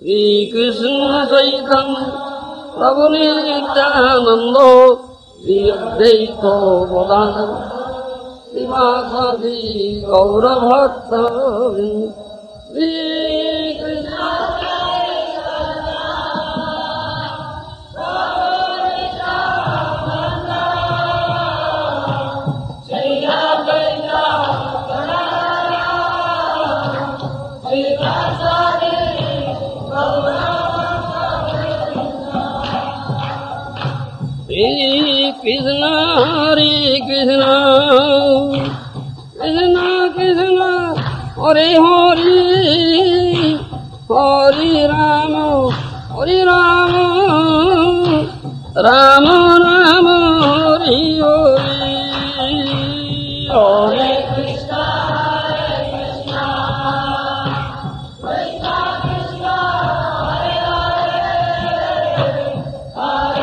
श्री कृष्ण चैतन्य प्रभु Nityanand Shri Advaita Gadadhar श्रीवासादि गौरभक्त Shri Krishna Krishna Hare Krishna Krishna Krishna Hare Hare Hare Rama Hare Rama Rama Rama Hare Hare Hare Krishna Hare Krishna Krishna Krishna Hare Hare Hare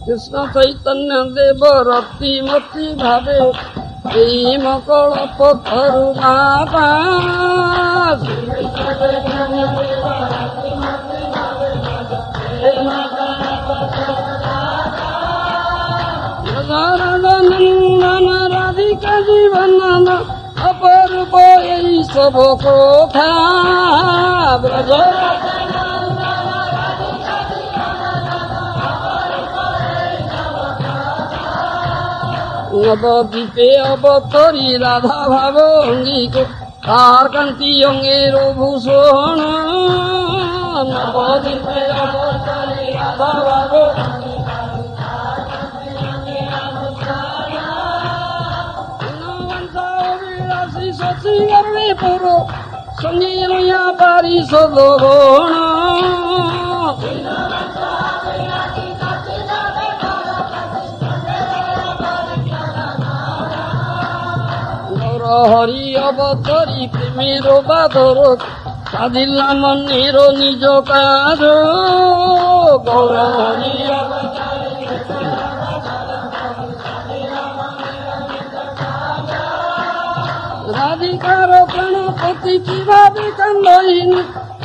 Krishna Chaitanya देव रति मति भावे प्रेम कल्प तरु बाबा नंदन राधिका जीवन अपरूप यही सब को था নবদ্বীপে অবতরী রাধা ভাব অঙ্গিক তার কান্তি অঙ্গের ভূষণ নবদ্বীপে অবতরী রাধা ভাব অভিলাষী শশী গর্বে পুর সঙ্গে লইয়া পারি সদগণ হরি অবতরী প্রেমের বাদর সাধিলা মনের নিজ কাজ গৌর হরি রাধিকার প্রাণপতি কিভাবে কান্দহীন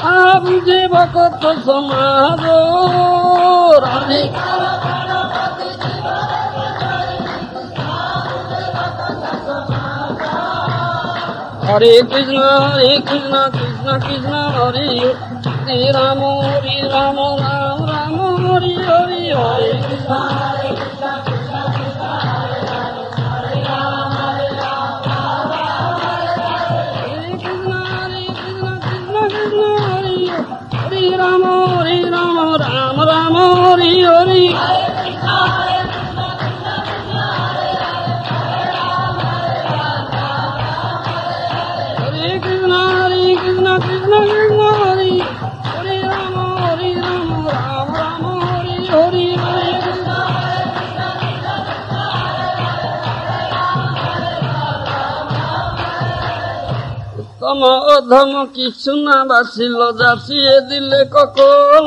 আ বুঝে ভকত সমাজ রাধিকার Hare Krishna, Krishna Krishna, Hare Hare Rama, Rama Rama, Hare Hare, Hare Krishna, Krishna Krishna, Hare Hare Rama, Rama Hare Krishna, Krishna Hare Hare Rama, Rama Rama, Hare Hare তম অধম কিছু না বাসিল যাচিয়ে দিলে ককল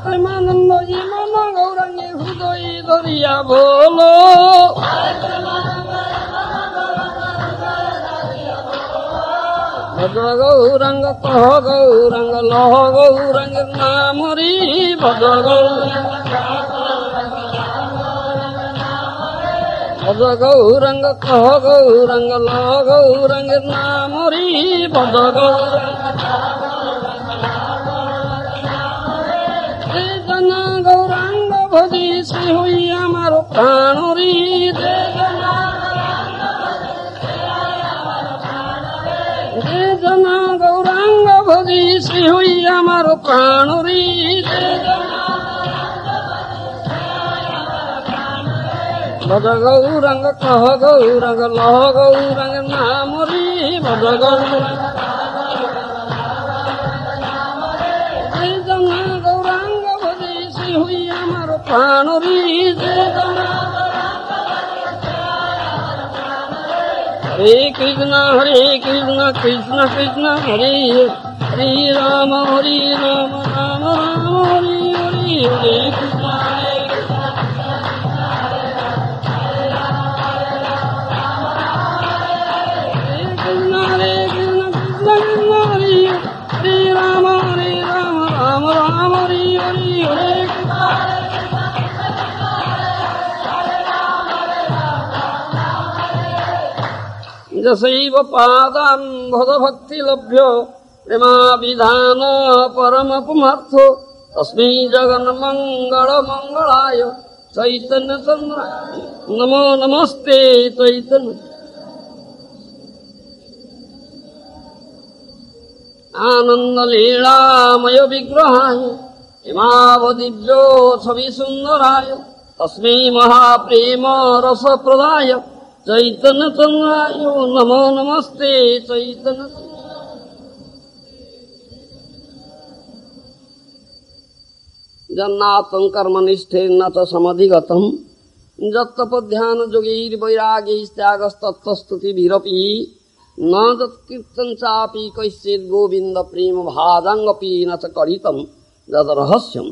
প্রেমানন্দ ইমন গৌরাঙ্গে হৃদয় ধরিয়া বল ভদ্র গৌরাঙ্গ কহ গৌরাঙ্গ লহ গৌরাঙ্গের নাম হরি ভদ্র গৌরাঙ্গ ভদ্র গৌরাঙ্গ কহ গৌরাঙ্গ লহ গৌরাঙ্গের নাম হরি ভদ্র গৌরাঙ্গ ভজি শ্রী হই আমার প্রাণ হরি গৌরাঙ্গ ভজি শ্রী হই আমার প্রাণ হরি ভজ গৌরাঙ্গ কহ গৌরাঙ্গ লহ গৌরাঙ্গের নাম হরি ভজ গৌরাঙ্গ ভজি শ্রী হই আমার প্রাণ হরি হরে Krishna Krishna Krishna Hare Hare Ram Ram Ram Hare Krishna Hare Krishna जसैव पादां भक्तिलभ्यो प्रेमाभिधान परमपुमर्थो तस्मै जगन्मङ्गलमङ्गलाय चैतन्यचन्द्र नमो नमस्ते चैतन्य आनन्दलीलामय विग्रहाय हिमावदिव्यो छविसुन्दराय तस्मै महाप्रेम रसप्रदाय चैतन्यचन्द्राय नमो नमस्ते चैतन्य जन्नातं कर्मनिष्ठेन च समधिगतं जत्तपध्यान योगैर्वैराग्यैस्त्यागस्तत्तस्तुतिभिरपि न तत्कीर्तन चापि कैश्चित् गोविन्द प्रेम भाजाङ्गपि न च करितं यद्रहस्यं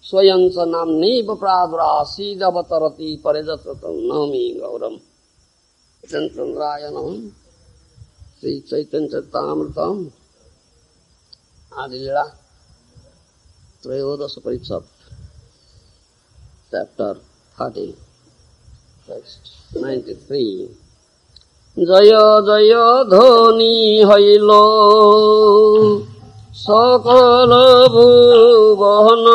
स्वयं च नाम्नैव प्रादुरासीदवतरति परिजतं नमामि गौरम् चन्द्राय नमः श्री चैतन्य चरितामृतम् आदिलीला त्रयोदश परिच्छेद चैप्टर 30 text 93 जय जय ध्वनि हैल सकल भुवन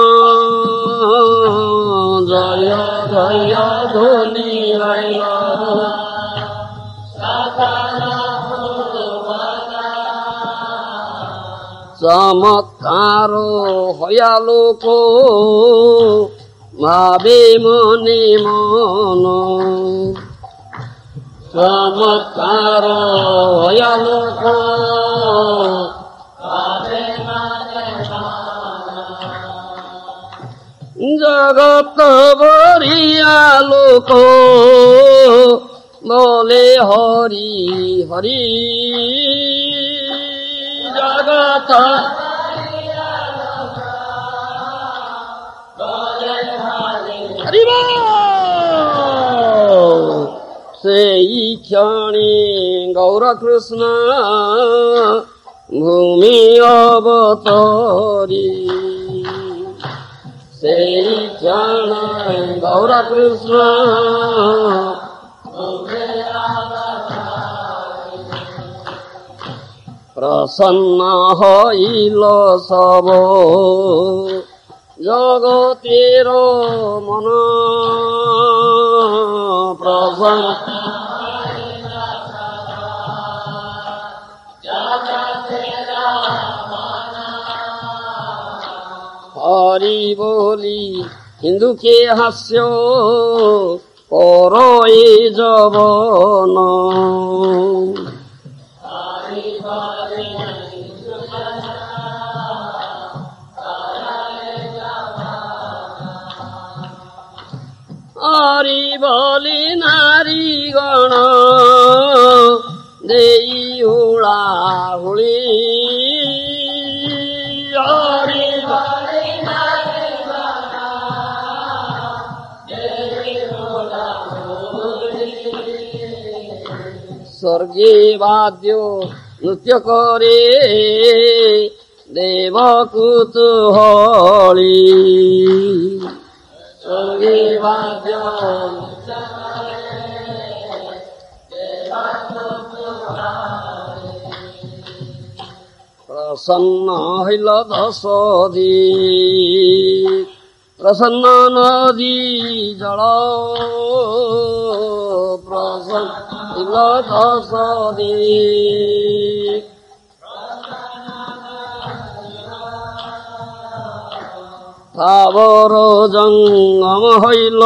जय जय ध्वनि हैल चमत्कार हयालोको भावे मने मन चमत्कार हयालोको भावे मने मन जगत भरियालोको बोले हरि हरि जगत हरि से क्षणी गौर कृष्ण भूमि अवतरी से क्षण गौर कृष्ण प्रसन्न हईल सब जगतेर मन प्रसन्न हरि बोली हिंदू के हास्य परोए जवन हरि बोली नारी गण देई हुड़ा हुड़ी हरि बोली नारी गण देई हुड़ा हुड़ी स्वर्गे वाद्यो नृत्य करे देव कुतूहली स्वर्गे वाद्य प्रसन्न हईल दशधी प्रसन्न नदी जल प्रसन्न दशधी थावर जंगम हईल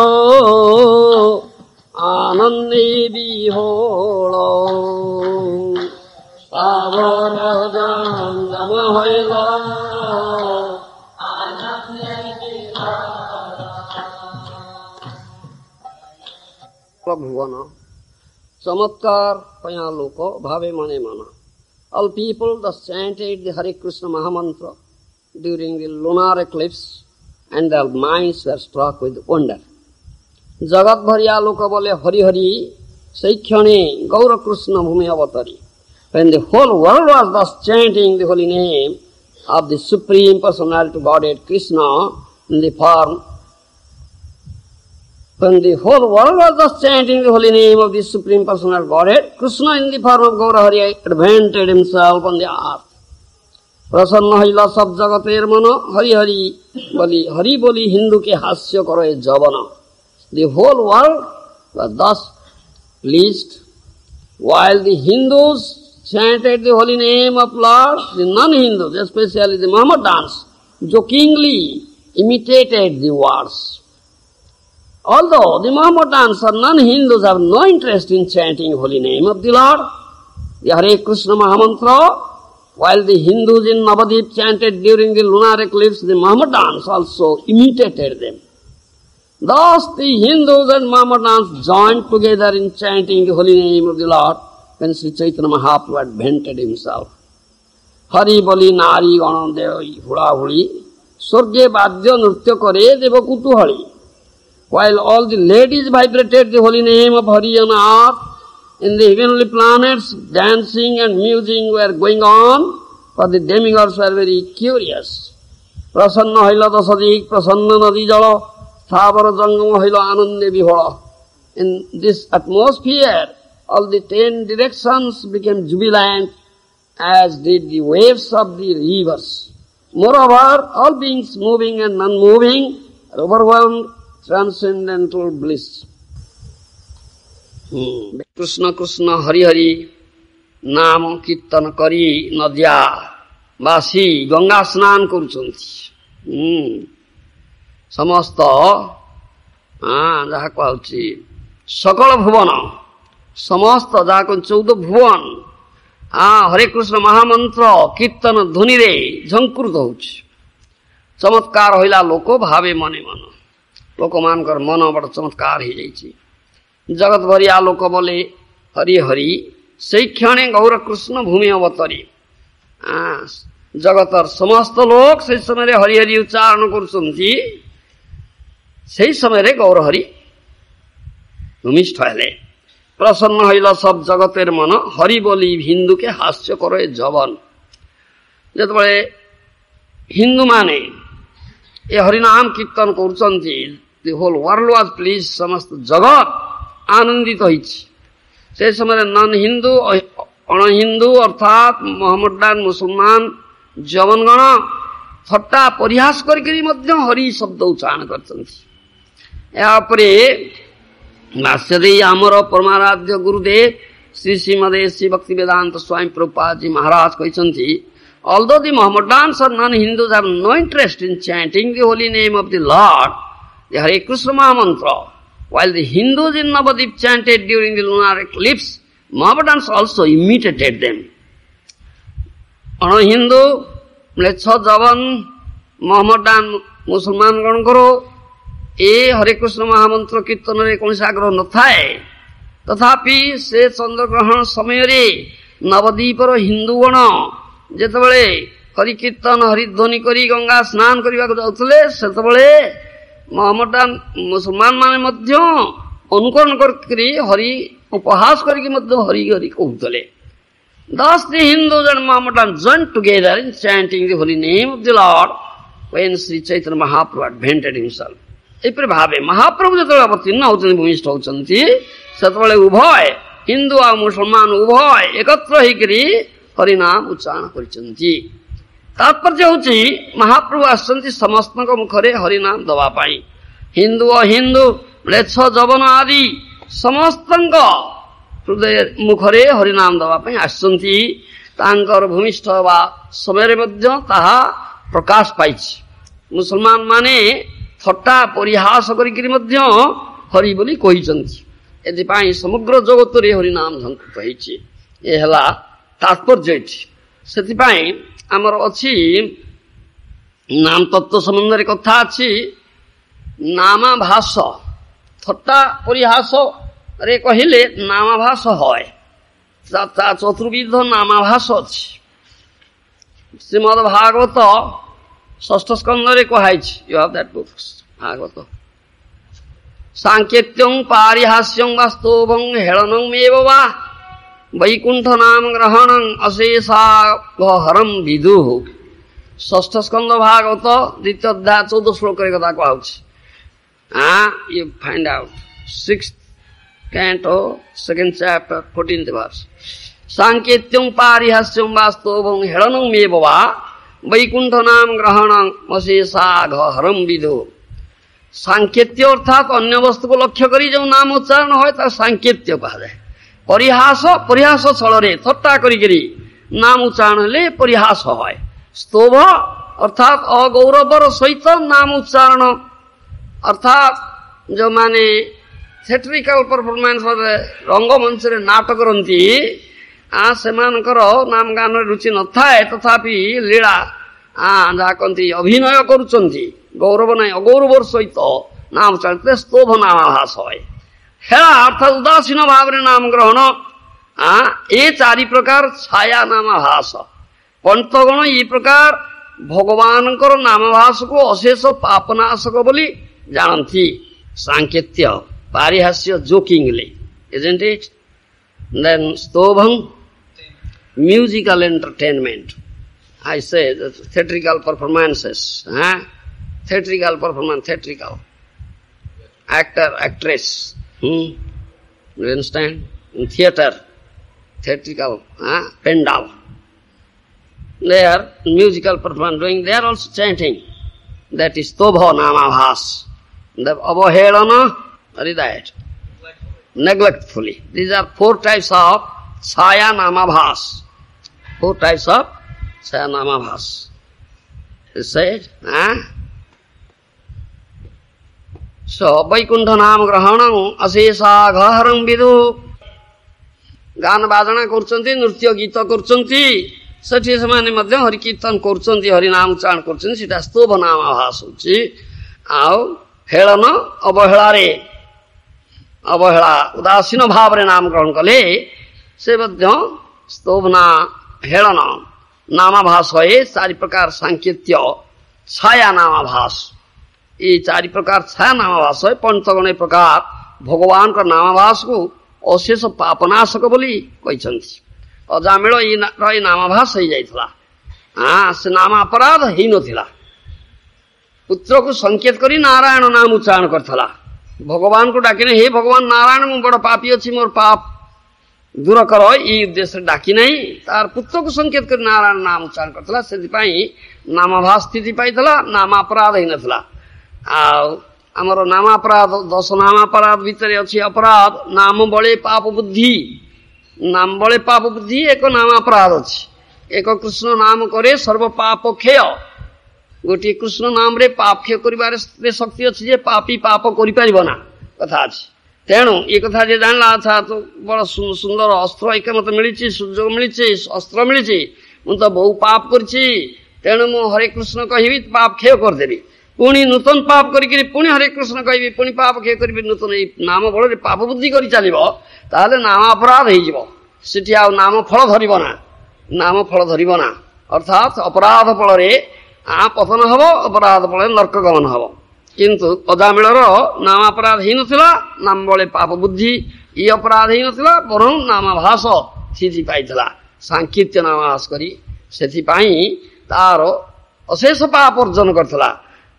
आनंदे विहोल थावर जंगम हईल भुवन चमत्कार पयालोक भावे मने mana. All people thus chanted the Hare Krishna Mahamantra during the lunar eclipse and their minds were struck with wonder. जगत भरिया लोक बोले हरि हरि sei क्षणे गौर कृष्ण भूमि अवतरी. When the whole world was thus chanting the holy name of the Supreme Personality Godhead Krishna in the form, when the whole world was thus chanting the holy name of the Supreme Personality Godhead, Krishna in the form of Gaura Hari advented himself on the earth. प्रसन्न हईला सब जगतेर मन हरि बोली हिंदू के हास्य करो ए जवन. The whole world was thus pleased, while the Hindus chanted the holy name of Lord. The non-Hindus, especially the Mohammedans, jokingly imitated the words. Although the Mohammedans or non-Hindus have no interest in chanting holy name of the Lord, the Hare Krishna Mahamantra, while the Hindus in Navadip chanted during the lunar eclipse, the Mohammedans also imitated them. Thus the Hindus and Mohammedans joined together in chanting the holy name of the Lord when Sri Chaitanya Mahaprabhu advented himself. Hari boli nari gana devi hula huli, Sorge Badya Nritya Kare Deva Kutuhali. While all the ladies vibrated the holy name of Hari on earth, in the heavenly planets, dancing and musing were going on, for the demigods were very curious. Prasanna haila dasadik, prasanna nadi jala, thavara jangama haila anande vihola. In this atmosphere, all the 10 directions became jubilant, as did the waves of the rivers. Moreover, all beings moving and non-moving are overwhelmed transcendental bliss. Krishna Krishna Hari Hari नाम कीर्तन करी नदिया बासी गंगा स्नान करुचंती. समस्त जहा कहउची सकल भुवन समस्त जहा 14 भुवन हरे कृष्ण महामंत्र कीर्तन ध्वनि रे झंकृत होउची. चमत्कार होइला लोक भावे मने मन लोक मानकर मन बड़ चमत्कार हो जाइछि. जगत भरिया लोक बोले हरि हरि से क्षणे गौर कृष्ण भूमि अवतरी. जगतर समस्त लोक से समय हरि हरि उच्चारण करुछन्ति. से समय गौर हरि भूमिष्ठ हेले. प्रसन्न हईल सब जगतेर मन हरि बोली हिंदू के हास्य करे जवन. जेतबळे हिंदू माने ए हरिनाम कीर्तन करुछन्ति, the whole world was pleased, समस्त जगत आनंदित होइछि. से समय नन हिंदू अण हिंदू अर्थात मोहम्मदान मुसलमान जवनगण थट्टा परिहास करिकरी मध्य हरि शब्द उच्चारण करछन्ति. यापरे भाष्य देई आमर परमाराध्य गुरुदेव श्री श्रीमद श्री भक्ति वेदांत स्वामी प्रभुपाद जी महाराज कहिसन्ति, although the Mohammedans or non-Hindus have no interest in chanting the holy name of the Lord, the Hare Krishna Mahamantra, while the Hindus in Navadip chanted during the lunar eclipse, Mohammedans also imitated them. Hindu, ম্লেচ্ছ জবন মোহাম্মদান মুসলমান গণଙ୍କର ଏ ହରେ କୃଷ୍ଣ ମହାମନ୍ତ୍ର କୀର୍ତ୍ତନରେ କୌଣସି ଆଗ୍ରହ ନଥାଏ. ତଥାପି ସେ ଚନ୍ଦ୍ରଗ୍ରହଣ ସମୟରେ ନବଦ୍ୱୀପର ହିନ୍ଦୁଗଣ ଯେତେବେଳେ ହରି କୀର୍ତ୍ତନ ହରିଧ୍ୱନି କରି ଗଙ୍ଗା ସ୍ନାନ କରିବାକୁ ଯାଉଥିଲେ, ସେତେବେଳେ ମୋହାମଦାନ ମୁସଲମାନ ମାନେ ମଧ୍ୟ ଅନୁକରଣ କରି ହରି ଉପହାସ କରିକି ମଧ୍ୟ ହରି ହରି କହୁଥିଲେ. Thus the Hindus and Mohammedans joined together in chanting the holy name of the Lord when Sri Chaitanya Mahaprabhu advented himself. ଏପରି ଭାବେ ମହାପ୍ରଭୁ ଯେତେବେଳେ ଅବତୀର୍ଣ୍ଣ ହେଉଛନ୍ତି, ଭୂମିଷ୍ଠ ହେଉଛନ୍ତି, ସେତେବେଳେ ଉଭୟ ହିନ୍ଦୁ ଆଉ ମୁସଲମାନ ଉଭୟ ଏକତ୍ର ହେଇକରି ହରିନାମ ଉଚ୍ଚାରଣ କରିଛନ୍ତି. ତାତ୍ପର୍ଯ୍ୟ ହେଉଛି ମହାପ୍ରଭୁ ଆସିଛନ୍ତି ସମସ୍ତଙ୍କ ମୁଖରେ ହରିନାମ ଦେବା ପାଇଁ. ହିନ୍ଦୁ ଅହିନ୍ଦୁ ମ୍ଲେଚ୍ଛ ଯବନ ଆଦି ସମସ୍ତଙ୍କ ହୃଦୟ ମୁଖରେ ହରିନାମ ଦେବା ପାଇଁ ଆସିଛନ୍ତି. ତାଙ୍କର ଭୂମିଷ୍ଠ ହେବା ସମୟରେ ମଧ୍ୟ ତାହା ପ୍ରକାଶ ପାଇଛି. ମୁସଲମାନ ମାନେ ଥଟ୍ଟା ପରିହାସ କରିକି ମଧ୍ୟ ହରି ବୋଲି କହିଛନ୍ତି. ଏଥିପାଇଁ ସମଗ୍ର ଜଗତରେ ହରିନାମ ଝଙ୍କୃତ ହେଇଛି. ଏ ହେଲା ତାତ୍ପର୍ଯ୍ୟ ଏଠି. ସେଥିପାଇଁ ଆମର ଅଛି ନାମ ତତ୍ତ୍ୱ ସମ୍ବନ୍ଧରେ କଥା ଅଛି. ନାମାଭାସ ଥଟ୍ଟା ପରିହାସରେ କହିଲେ ନାମାଭାସ হয়. ତା ଚତୁର୍ବିଧ ନାମାଭାସ ଅଛି. ଶ୍ରୀମଦ୍ ଭାଗବତ षष्ठ स्कंदरे कहाइछि you have that book Bhagavat सांकेत्यं पारिहास्यं वा स्तोभं हेळनं एव वा वैकुंठ नाम ग्रहणं अशेषाघहरं विदुः षष्ठ स्कंद भागवत द्वितीय अध्याय 14 श्लोक कथा कहुछि you find out 6th canto 2nd chapter 14th verse सांकेत्यं पारिहास्यं वा स्तोभं हेळनं एव वा वैकुंठ नाम ग्रहणं अशेषाघहरं विदुः सांकेत्य अर्थात अन्य वस्तु को लक्ष्य करी जो नाम उच्चारण होय ता सांकेत्य कहा जाए परिहास परिहास छल थट्टा करी नाम उच्चारण ले परिहास होय स्तोभ अर्थात अगौरवर सहित नाम उच्चारण अर्थात जो माने थिएट्रिकल परफॉर्मेंस रंगमंच रे नाटक करती सेमानकर नाम गान रुचि न थाए तथापि लीला जहाँ कहती अभिनय करुचंती गौरव ना अगौरवर सहित नाम चलते स्तोभ नामाभास है हेला अर्थात उदासीन भाव नाम ग्रहण ये चारि प्रकार छाया नामाभास पंडितगण ये प्रकार भगवान नामाभास को अशेष पापनाशक बोली जानती सांकेत्य पारिहास्य जोकिंगली isn't it then स्तोभं musical entertainment I say the theatrical performances theatrical performance theatrical actor actress you understand in theater theatrical pendal they are musical performance doing they are also chanting that is stobha namabhas the avahelana are that neglectfully these are 4 types of chaya namabhas 4 types of chaya namabhas is said so vaikuntha नाम ग्रहणं अशेषाघहरं विदु गान बाजना करचंती नृत्य गीत करचंती सेठी समाने मध्य हरि कीर्तन करचंती हरि नाम उच्चारण करचंती सीता स्तोभ नामाभास होची आउ हेळन अवहेला उदासीन भाव रे नाम ग्रहण कले से मध्य स्तोभना हेळन नामाभास होए 4 प्रकार सांकेत्य छाया नामाभास ये 4 प्रकार छाया नामाभास है पंचगण प्रकार भगवान का नामाभास को अशेष पापनाशक बोली कहते अजामिल ये नामाभास हो जाइथला से नाम अपराध ही नथिला पुत्र को संकेत करी नारायण नाम उच्चारण करथला भगवान को डाकिने हे भगवान नारायण मु बड़ पापी अछि मोर पाप दूर कर ये उद्देश्य डाकी नहीं तार पुत्र को संकेत कर नारायण नाम उच्चारण करथला से नामाभास स्थिति पाइथला नाम अपराध ही नथिला आमर नामापराध 10 नामापराध भितर अच्छी अपराध नाम बड़े पाप बुद्धि नाम बड़े पाप बुद्धि एक नामापराध अच्छी एक कृष्ण नाम करे सर्व पाप क्षय गोटे कृष्ण नाम रे पाप क्षय करिबार शक्ति अच्छी जे पापी पाप करि परिबो ना कथा अछि तेणु ये कथा जे जानला था तो बड़ सुंदर अस्त्र एक मत मिली सुजोग मिली अस्त्र मिली मु तो बहु पाप करछि तेणु मु हरे कृष्ण कहिबी पाप क्षय कर देबी पुणी नूतन पाप करी पुणी हरे कृष्ण कहि पुणी पाप क्षय करी नूतन नाम बल पाप बुद्धि कर चलो ताले नाम अपराध हो नाम फल धरब ना अर्थात अपराध फल पतन हम अपराध फल नर्क गमन हम किंतु अजामिल नाम अपराध ही नथिला नाम बले पाप बुद्धि ये अपराध ही नथिला बरं नामाभास स्थिति पाइथिला सांकेत्य नामाभास करी सेथिपाई तार अशेष पाप अर्जन करथिला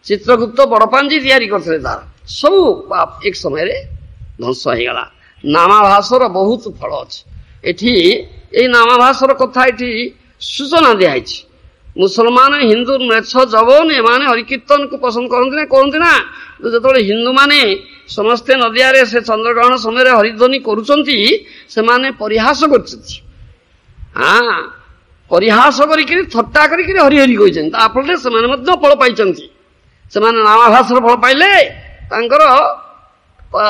चित्रगुप्त बड़पांजी तैयारी करते तार सब पाप एक समय रे ध्वंस हो गला नामाभासर बहुत फल अच्छी ये नामाभासर कथा ये सूचना दिखाई मुसलमान हिंदू मेछ जबन एमाने हरिकीर्तन को पसंद करते ना जो हिंदू माने समस्ते नदिया रे से चंद्रग्रहण समय हरिध्वनि करुचंती से माने परिहास करछंती परिहास करी थट्टा करी हरि हरि कहछन ता फल से माने मध्य फल पाइचंती से नामाभासर फल पाइले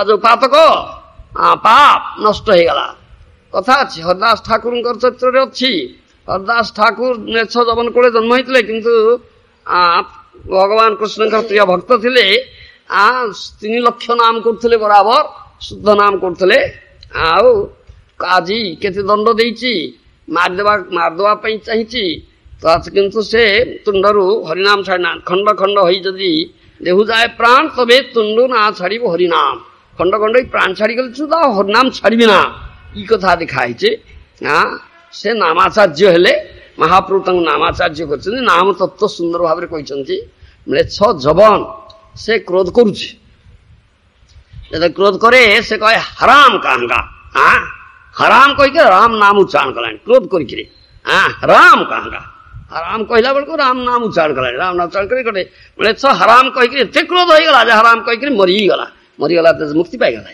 जो पातक पाप नष्ट हो गला कथा अच्छी हरदास ठाकुर चरित्र अच्छी हरदास ठाकुर मेछ जबन कोड़े जन्म होते किंतु भगवान कृष्ण प्रिय भक्त थे 3 लाख नाम करते बराबर शुद्ध नाम करते आज केते दंड देछि मारदेवा चाहिए କିନ୍ତୁ ସେ ତୁଣ୍ଡରୁ ହରିନାମ ଛାଡ଼ିନା ଖଣ୍ଡ ଖଣ୍ଡ ହୋଇ ଯଦି ଦେହୁ ଯାଏ ପ୍ରାଣ ତବେ ତୁଣ୍ଡୁ ନା ଛାଡ଼ିବ ହରିନାମ ଖଣ୍ଡ ଖଣ୍ଡ ହୋଇ ପ୍ରାଣ ଛାଡ଼ିଗଲେ ସୁଦ୍ଧା ହରିନାମ ଛାଡ଼ିବି ନା ଇ କଥା ଦେଖା ହେଇଛି। ସେ ନାମାଚାର୍ଯ୍ୟ ହେଲେ ମହାପ୍ରଭୁ ତାଙ୍କୁ ନାମାଚାର୍ଯ୍ୟ କରିଛନ୍ତି। ନାମ ତତ୍ତ୍ୱ ସୁନ୍ଦର ଭାବରେ କହିଛନ୍ତି। ମ୍ଲେଚ୍ଛ ଯବନ ସେ କ୍ରୋଧ କରୁଛି। ଯେତେବେଳେ କ୍ରୋଧ କରେ ସେ କହେ ହରାମ କାହାଙ୍ଗା ହରାମ କହିକି ରାମ ନାମ ଉଚ୍ଚାରଣ କଲାଣି କ୍ରୋଧ କରିକିରି ହରାମ କାହାଙ୍ଗା ହରାମ କହିଲା ବେଳକୁ ରାମ ନାମ ଉଚ୍ଚାରଣ କଲାଣି ରାମ ନାମ ଉଚ୍ଚାରଣ କରି ଗୋଟେ ମ୍ଲେଚ୍ଛ ହରାମ କହିକିରି ଏତେ କ୍ରୋଧ ହେଇଗଲା ଯେ ହରାମ କହିକିରି ମରିଗଲା ମୁକ୍ତି ପାଇଗଲା।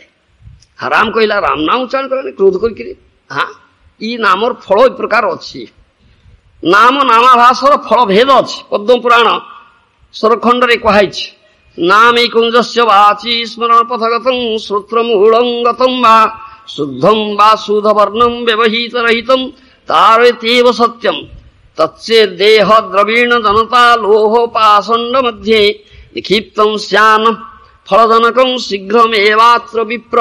ହରାମ କହିଲା ରାମ ନାମ ଉଚ୍ଚାରଣ କଲାଣି କ୍ରୋଧ କରିକିରି। ଇ ନାମର ଫଳ ଏ ପ୍ରକାର ଅଛି। ନାମ ନାମାଭାସର ଫଳ ଭେଦ ଅଛି। ପଦ୍ମ ପୁରାଣ ସ୍ୱରଖଣ୍ଡରେ କୁହାଯାଇଛି ନାମେ କୁଞ୍ଜସ୍ୟ ବାଚି ସ୍ମରଣ ପଥଗତଂ ଶ୍ରୋତ୍ରମୂଳଂ ଗତଂ ବା ଶୁଦ୍ଧଂ ବା ଶୁଦ୍ଧବର୍ଣ୍ଣଂ ବ୍ୟବହିତ ରହିତଂ ତାରେତେବ ସତ୍ୟଂ ତତ୍ସେ ଦେହ ଦ୍ରବୀଣ ଜନତା ଲୋହ ପାଷଣ୍ଡ ମଧ୍ୟରେ ନିକ୍ଷିପ୍ତଂ ସ୍ୟାନ ଫଳଜନକଂ ଶୀଘ୍ରମେବାତ୍ର ବିପ୍ର।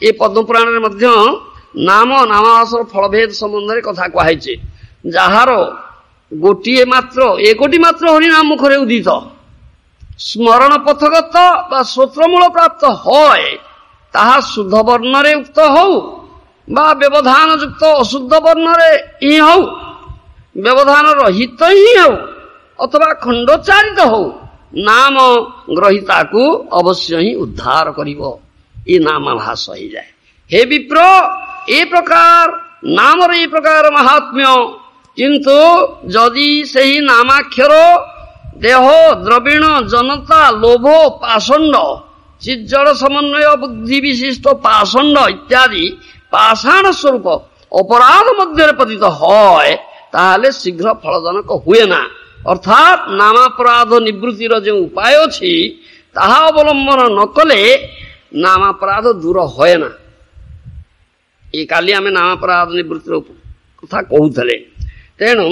ଏ ପଦ୍ମପୁରାଣରେ ମଧ୍ୟ ନାମ ନାମାଭାସର ଫଳଭେଦ ସମ୍ବନ୍ଧରେ କଥା କୁହାଯାଇଛି। ଯାହାର ଏକୋଟି ମାତ୍ର ହରିନାମ ମୁଖରେ ଉଦିତ ସ୍ମରଣ ପଥଗତ ବା ଶ୍ରୋତ୍ରମୂଳ ପ୍ରାପ୍ତ ହଏ ତାହା ଶୁଦ୍ଧ ବର୍ଣ୍ଣରେ ଉକ୍ତ ହଉ ବା ବ୍ୟବଧାନ ଯୁକ୍ତ ଅଶୁଦ୍ଧ ବର୍ଣ୍ଣରେ ହିଁ ହଉ ବ୍ୟବଧାନ ରହିତ ହିଁ ହଉ ଅଥବା ଖଣ୍ଡୋଚ୍ଚାରିତ ହଉ ନାମ ଗ୍ରହିତାକୁ ଅବଶ୍ୟ ହିଁ ଉଦ୍ଧାର କରିବ। ଏ ନାମାଭାସ ହେଇଯାଏ। ହେ ବିପ୍ର ଏ ପ୍ରକାର ନାମର ଏ ପ୍ରକାର ମହାତ୍ମ୍ୟ କିନ୍ତୁ ଯଦି ସେହି ନାମାକ୍ଷର ଦେହ ଦ୍ରବୀଣ ଜନତା ଲୋଭ ପାଷଣ୍ଡ ଚିଜ୍ଜଳ ସମନ୍ୱୟ ବୁଦ୍ଧି ବିଶିଷ୍ଟ ପାଷଣ୍ଡ ଇତ୍ୟାଦି ପାଷାଣ ସ୍ୱରୂପ ଅପରାଧ ମଧ୍ୟରେ ପତିତ হয় ତାହେଲେ ଶୀଘ୍ର ଫଳଜନକ ହୁଏ ନା। ଅର୍ଥାତ୍ ନାମାପରାଧ ନିବୃତ୍ତିର ଯେଉଁ ଉପାୟ ଅଛି ତାହା ଅବଲମ୍ବନ ନ କଲେ ନାମାପରାଧ ଦୂର ହୁଏ ନା। ଏ କାଲି ଆମେ ନାମାପରାଧ ନିବୃତ୍ତିର କଥା କହୁଥିଲେ। ତେଣୁ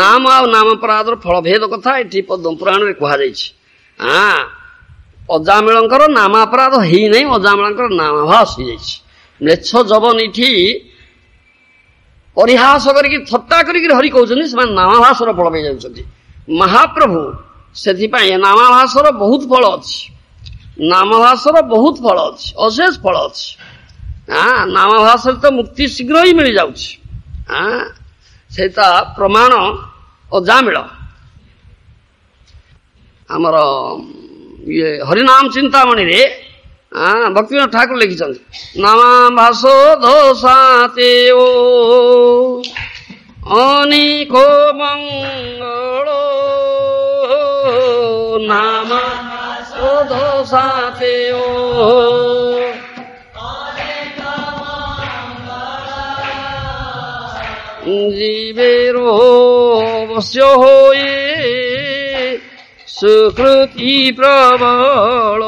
ନାମ ଆଉ ନାମାପରାଧର ଫଳଭେଦ କଥା ଏଠି ପଦ୍ମପୁରାଣରେ କୁହାଯାଇଛି। ଅଜାମିଳଙ୍କର ନାମାପରାଧ ହେଇନାହିଁ, ଅଜାମିଳଙ୍କର ନାମାଭାସ ହେଇଯାଇଛି। ମ୍ଲେଚ୍ଛ ଯବନ ଏଠି ପରିହାସ କରିକି ଥଟ୍ଟା କରିକି ହରି କହୁଛନ୍ତି ସେମାନେ ନାମାଭାସର ଫଳ ପାଇଯାଉଛନ୍ତି। ମହାପ୍ରଭୁ ସେଥିପାଇଁ ନାମାଭାସର ବହୁତ ଫଳ ଅଛି। ନାମାଭାସର ବହୁତ ଫଳ ଅଛି, ଅଶେଷ ଫଳ ଅଛି। ନାମାଭାସରେ ତ ମୁକ୍ତି ଶୀଘ୍ର ହିଁ ମିଳିଯାଉଛି। ସେଇଟା ପ୍ରମାଣ ଅଜାମିଳ। ଆମର ହରିନାମ ଚିନ୍ତାମଣିରେ ଭକ୍ତିବିନୋଦ ଠାକୁର ଲେଖିଛନ୍ତି ନାମାଭାସ ଦୋଷାତେ ଓ ଅନେକ ମଙ୍ଗଳ ନାମାଭାସ ଦୋଷାତେ ଓ জীবের অবশ্য হয়ে সুকৃতি প্রবল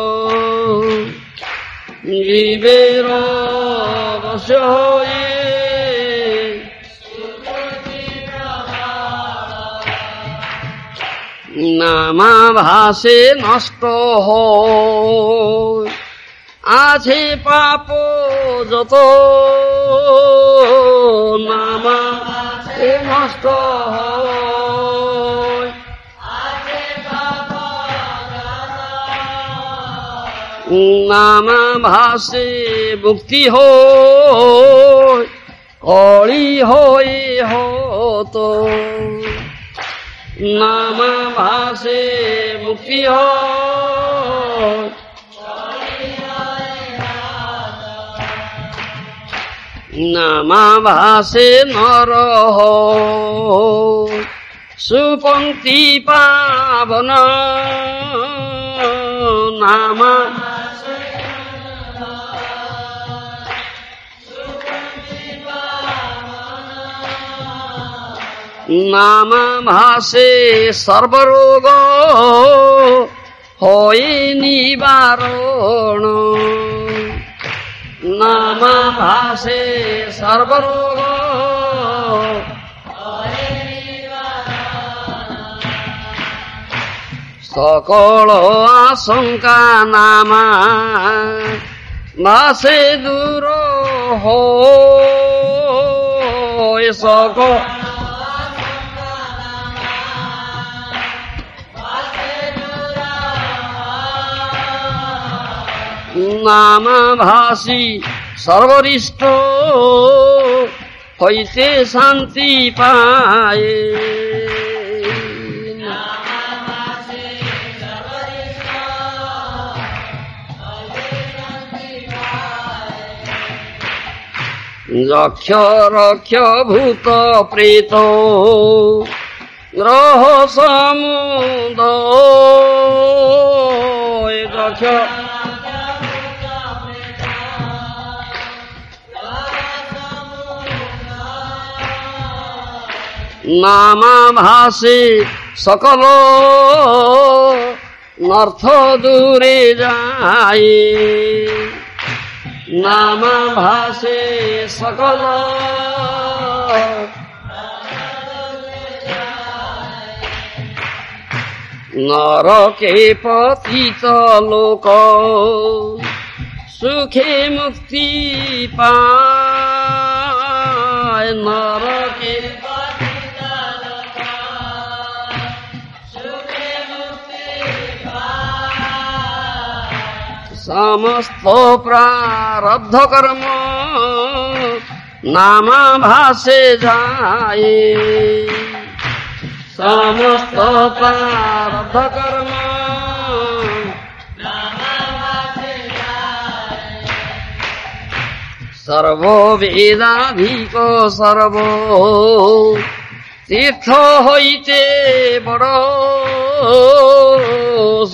জীবের অবশ্য হয়ে নামাভাসে নষ্ট হয় আছে পাপ যত নামাভাসে নষ্ট হয় নামাভাসে মুক্তি হয় কলি হয়ে হত নামাভাসে মুক্তি হয় নামাভাসে নর সুপঙ্ক্তি পাবন নামা নামাভাসে সর্বরোগ হয় নিবারণ নামাভাসে সর্বরোগ সকল আশঙ্কা নামা ভাসে দূর হয় সকল নামাভাসী সর্বরিষ্ট হইতে শান্তি পায়। যক্ষ রক্ষ ভূত প্রেত গ্রহ সমুদয় যক্ষ নামাভাসে সকল নর্থ দূরে যায়। নামাভাসে সকল নরকে পতিত লোক সুখে মুক্তি পায়। নরকে সমস্ত প্রারব্ধ কর্ম নামাভাসে যায়। সমস্ত প্রারব্ধ কর্ম সর্ববেদাধিক সর্ব তীর্থ হইতে বড়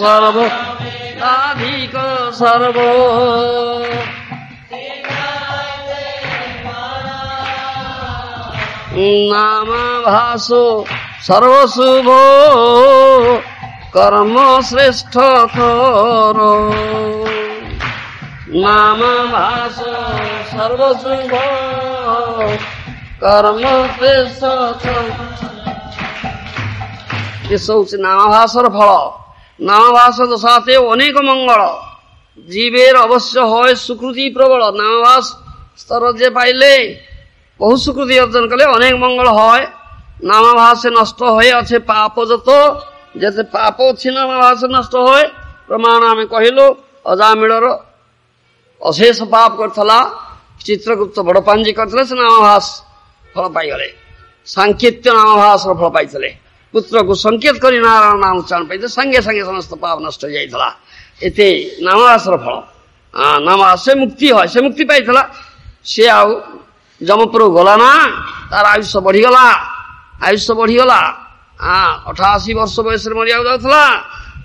সর্ববেদাধিক সর্ব নামাভাস সর্বশুভ কর্ম শ্রেষ্ঠ থর। নামাভাস সর্বশুভ কর্ম শ্রেষ্ঠ থর। এসব হচ্ছে নামাভাসর ফল। নামাভাস দশাতে অনেক মঙ্গল। জীবের অবশ্য হয় সুকৃতি প্রবল। নামাভাস স্তর যে পাইলে বহু সুকৃতি অর্জন করলে অনেক মঙ্গল হয়। নামাভাসে নষ্ট হয়ে আছে পাপ যত, যেতে পাপ ଅଛି নামাଭାসে নষ্ট হয়। ପ୍ରମାଣ ଆମେ କହିଲୁ ଅଜାମିଳର ଅଶେଷ ପାପ କରିଥିଲା, ଚିତ୍ରଗୁପ୍ତ ବଡ ପାଞ୍ଜି କରିଥିଲେ, ସେ ନାମାଭାସ ଫଳ ପାଇଗଲେ। ସାଙ୍କେତ୍ୟ ନାମାଭାସର ଫଳ ପାଇଥିଲେ। ପୁତ୍ରକୁ ସଂକେତ କରି ନାରାୟଣ ନାମ ଉଚ୍ଚାରଣ ପାଇଥିଲେ, ସାଙ୍ଗେ ସାଙ୍ଗେ ସମସ୍ତ ପାପ ନଷ୍ଟ ହେଇଯାଇଥିଲା। ଏତେ ନାମାଭାସର ଫଳ। ନାମାଭାସ ସେ ମୁକ୍ତି হয়, ସେ ମୁକ୍ତି ପାଇଥିଲା। ସେ ଆଉ ଯମପୁର ଗଲା ନା, ତାର ଆୟୁଷ ବଢିଗଲା। ଆୟୁଷ ବଢିଗଲା। 88 ବର୍ଷ ବୟସରେ ମରିବାକୁ ଯାଉଥିଲା,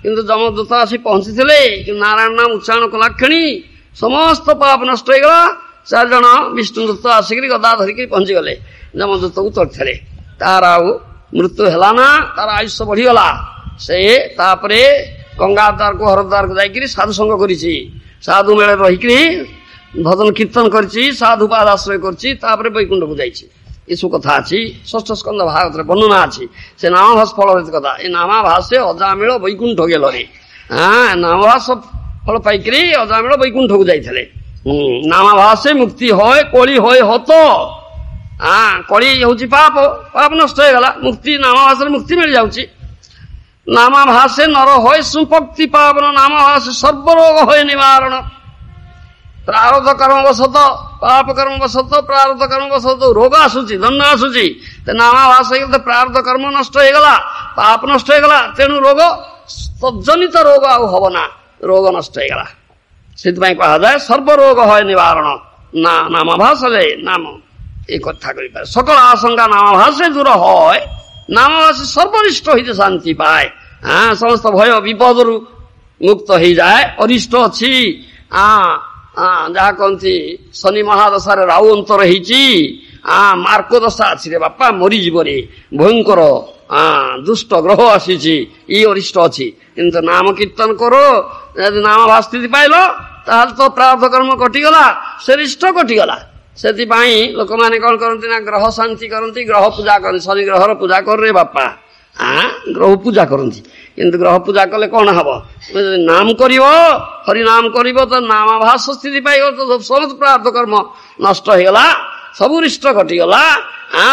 କିନ୍ତୁ ଯମଦୂତ ଆସି ପହଞ୍ଚିଥିଲେ। କିନ୍ତୁ ନାରାୟଣ ନାମ ଉଚ୍ଚାରଣ କଲା କ୍ଷଣି ସମସ୍ତ ପାପ ନଷ୍ଟ ହେଇଗଲା। 4 ଜଣ ବିଷ୍ଣୁଦୂତ ଆସିକିରି ଗଦା ଧରିକି ପହଞ୍ଚିଗଲେ, ଯମଦୂତକୁ ତୋଳିଥିଲେ। ତାର ଆଉ ମୃତ୍ୟୁ ହେଲା ନା, ତାର ଆୟୁଷ ବଢିଗଲା। ସେ ତାପରେ ଗଙ୍ଗାଦ୍ୱାରକୁ ହରଦ୍ୱାରକୁ ଯାଇକିରି ସାଧୁ ସଙ୍ଗ କରିଛି। ସାଧୁ ମେଳରେ ରହିକିରି ଭଜନ କୀର୍ତ୍ତନ କରିଛି, ସାଧୁ ପାଦ ଆଶ୍ରୟ କରିଛି, ତାପରେ ବୈକୁଣ୍ଠକୁ ଯାଇଛି। ଏସବୁ କଥା ଅଛି। ଷଷ୍ଠ ସ୍କନ୍ଧ ଭାଗବତରେ ବର୍ଣ୍ଣନା ଅଛି ସେ ନାମାଭାସ ଫଳରେ କଥା। ଏ ନାମାଭାସେ ଅଜାମିଳ ବୈକୁଣ୍ଠ ଗେଲରେ। ନାମାଭାସ ଫଳ ପାଇକିରି ଅଜାମିଳ ବୈକୁଣ୍ଠକୁ ଯାଇଥିଲେ। ନାମାଭାସେ ମୁକ୍ତି হয়, କଳି হয় ହତ। କଳି ହଉଛି ପାପ, ପାପ ନଷ୍ଟ ହେଇଗଲା, ମୁକ୍ତି ନାମାଭାସରେ ମୁକ୍ତି ମିଳିଯାଉଛି। ନାମାଭାସେ ନର হয় ସୁପକ୍ତି ପାବନ, ନାମାଭାସେ ସର୍ବରୋଗ হয় ନିବାରଣ। ପ୍ରାରବ୍ଧ କର୍ମବଶତ, ପାପ କର୍ମବଶତ, ପ୍ରାରବ୍ଧ କର୍ମବଶତ ରୋଗ ଆସୁଛି, ଦଣ୍ଡ ଆସୁଛି। ନାମାଭାସ ହେଇଗଲେ ପ୍ରାରବ୍ଧ କର୍ମ ନଷ୍ଟ ହେଇଗଲା, ପାପ ନଷ୍ଟ ହେଇଗଲା, ତେଣୁ ରୋଗ ତଜ୍ଜନିତ ରୋଗ ଆଉ ହବ ନା, ରୋଗ ନଷ୍ଟ ହେଇଗଲା। ସେଥିପାଇଁ କୁହାଯାଏ ସର୍ବରୋଗ হয় ନିବାରଣ। নামাভাসে নাম এই কথা করিপারে। সকল আশঙ্কা নামাভাসে দূর হয়। নামাভাসে সর্বরিষ্ট হইতে শান্তি পায়। সমস্ত ভয় বিপদরু মুক্ত হয়ে যায়। অরিষ্ট অছি ଯାହା କହନ୍ତି ଶନି ମହାଦଶାରେ ରାହୁ ଅନ୍ତର ହେଇଛି, ମାର୍କ ଦଶା ଅଛି ରେ ବାପା, ମରିଯିବ ରେ, ଭୟଙ୍କର ଦୁଷ୍ଟ ଗ୍ରହ ଆସିଛି, ଇ ଅରିଷ୍ଟ ଅଛି। କିନ୍ତୁ ନାମ କୀର୍ତ୍ତନ କର, ଯଦି ନାମାଭାସ ସ୍ଥିତି ପାଇଲ ତାହେଲେ ତ ପ୍ରାରବ୍ଧ କର୍ମ କଟିଗଲା, ସେ ରିଷ୍ଟ କଟିଗଲା। ସେଥିପାଇଁ ଲୋକମାନେ କଣ କରନ୍ତି ନା, ଗ୍ରହ ଶାନ୍ତି କରନ୍ତି, ଗ୍ରହ ପୂଜା କରନ୍ତି। ଶନି ଗ୍ରହର ପୂଜା କରରେ ବାପା, ଗ୍ରହ ପୂଜା କରନ୍ତି। କିନ୍ତୁ ଗ୍ରହ ପୂଜା କଲେ କଣ ହବ? ନାମ କରିବ, ହରିନାମ କରିବ, ତ ନାମାଭାସ ସ୍ଥିତି ପାଇବ, ତ ସବୁ ପ୍ରାରବ୍ଧ କର୍ମ ନଷ୍ଟ ହେଇଗଲା, ସବୁ ରିଷ୍ଟ କଟିଗଲା,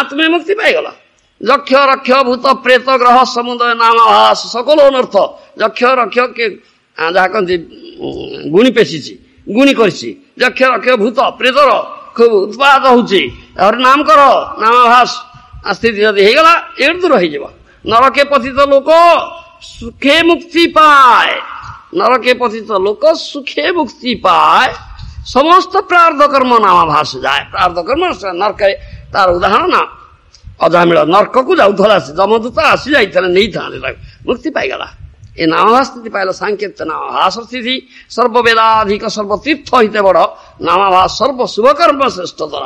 ତୁମେ ମୁକ୍ତି ପାଇଗଲ। ଯକ୍ଷ ରକ୍ଷ ଭୂତ ପ୍ରେତ ଗ୍ରହ ସମୁଦୟ ନାମାଭାସ, সকল ଅନର୍ଥ। ଯକ୍ଷ ରକ୍ଷ ଯାହା କହନ୍ତି ଗୁଣି ପେଶିଛି, ଗୁଣି କରିଛି, ଯକ୍ଷ ରକ୍ଷ ଭୂତ ପ୍ରେତର খুব ଉତ୍ପାଦ ହଉଛି, ତାପରେ ନାମ କର ନାମାଭାସ ସ୍ଥିତି ଯଦି ହେଇଗଲା ଏଇଠୁ ଦୂର ହେଇଯିବ। ନରକେ ପତିତ ଲୋକ ସୁଖେ ମୁକ୍ତି ପାଏ, ନରକେ ପତିତ ଲୋକ ସୁଖେ ମୁକ୍ତି ପାଏ, ସମସ୍ତ ପ୍ରାରବ୍ଧ କର୍ମ ନାମାଭାସ ଯାଏ। ପ୍ରାରବ୍ଧ କର୍ମ ନରକରେ, ତାର ଉଦାହରଣ ନା ଅଜାମିଳ ନର୍କକୁ ଯାଉଥିଲା, ଯମଦୂତ ଆସି ଯାଇଥିଲେ ନେଇଥାନ୍ତି, ତାକୁ ମୁକ୍ତି ପାଇଗଲା। ଏ ନାମାଭାସ ସ୍ଥିତି ପାଇଲା। ସାଙ୍କେତ ନାମାଭାସ ସ୍ଥିତି ସର୍ବବେଦାଧିକ ସର୍ବତୀର୍ଥ ହିତେ ବଡ, ନାମାଭାସ ସର୍ବ ଶୁଭକର୍ମ ଶ୍ରେଷ୍ଠତର।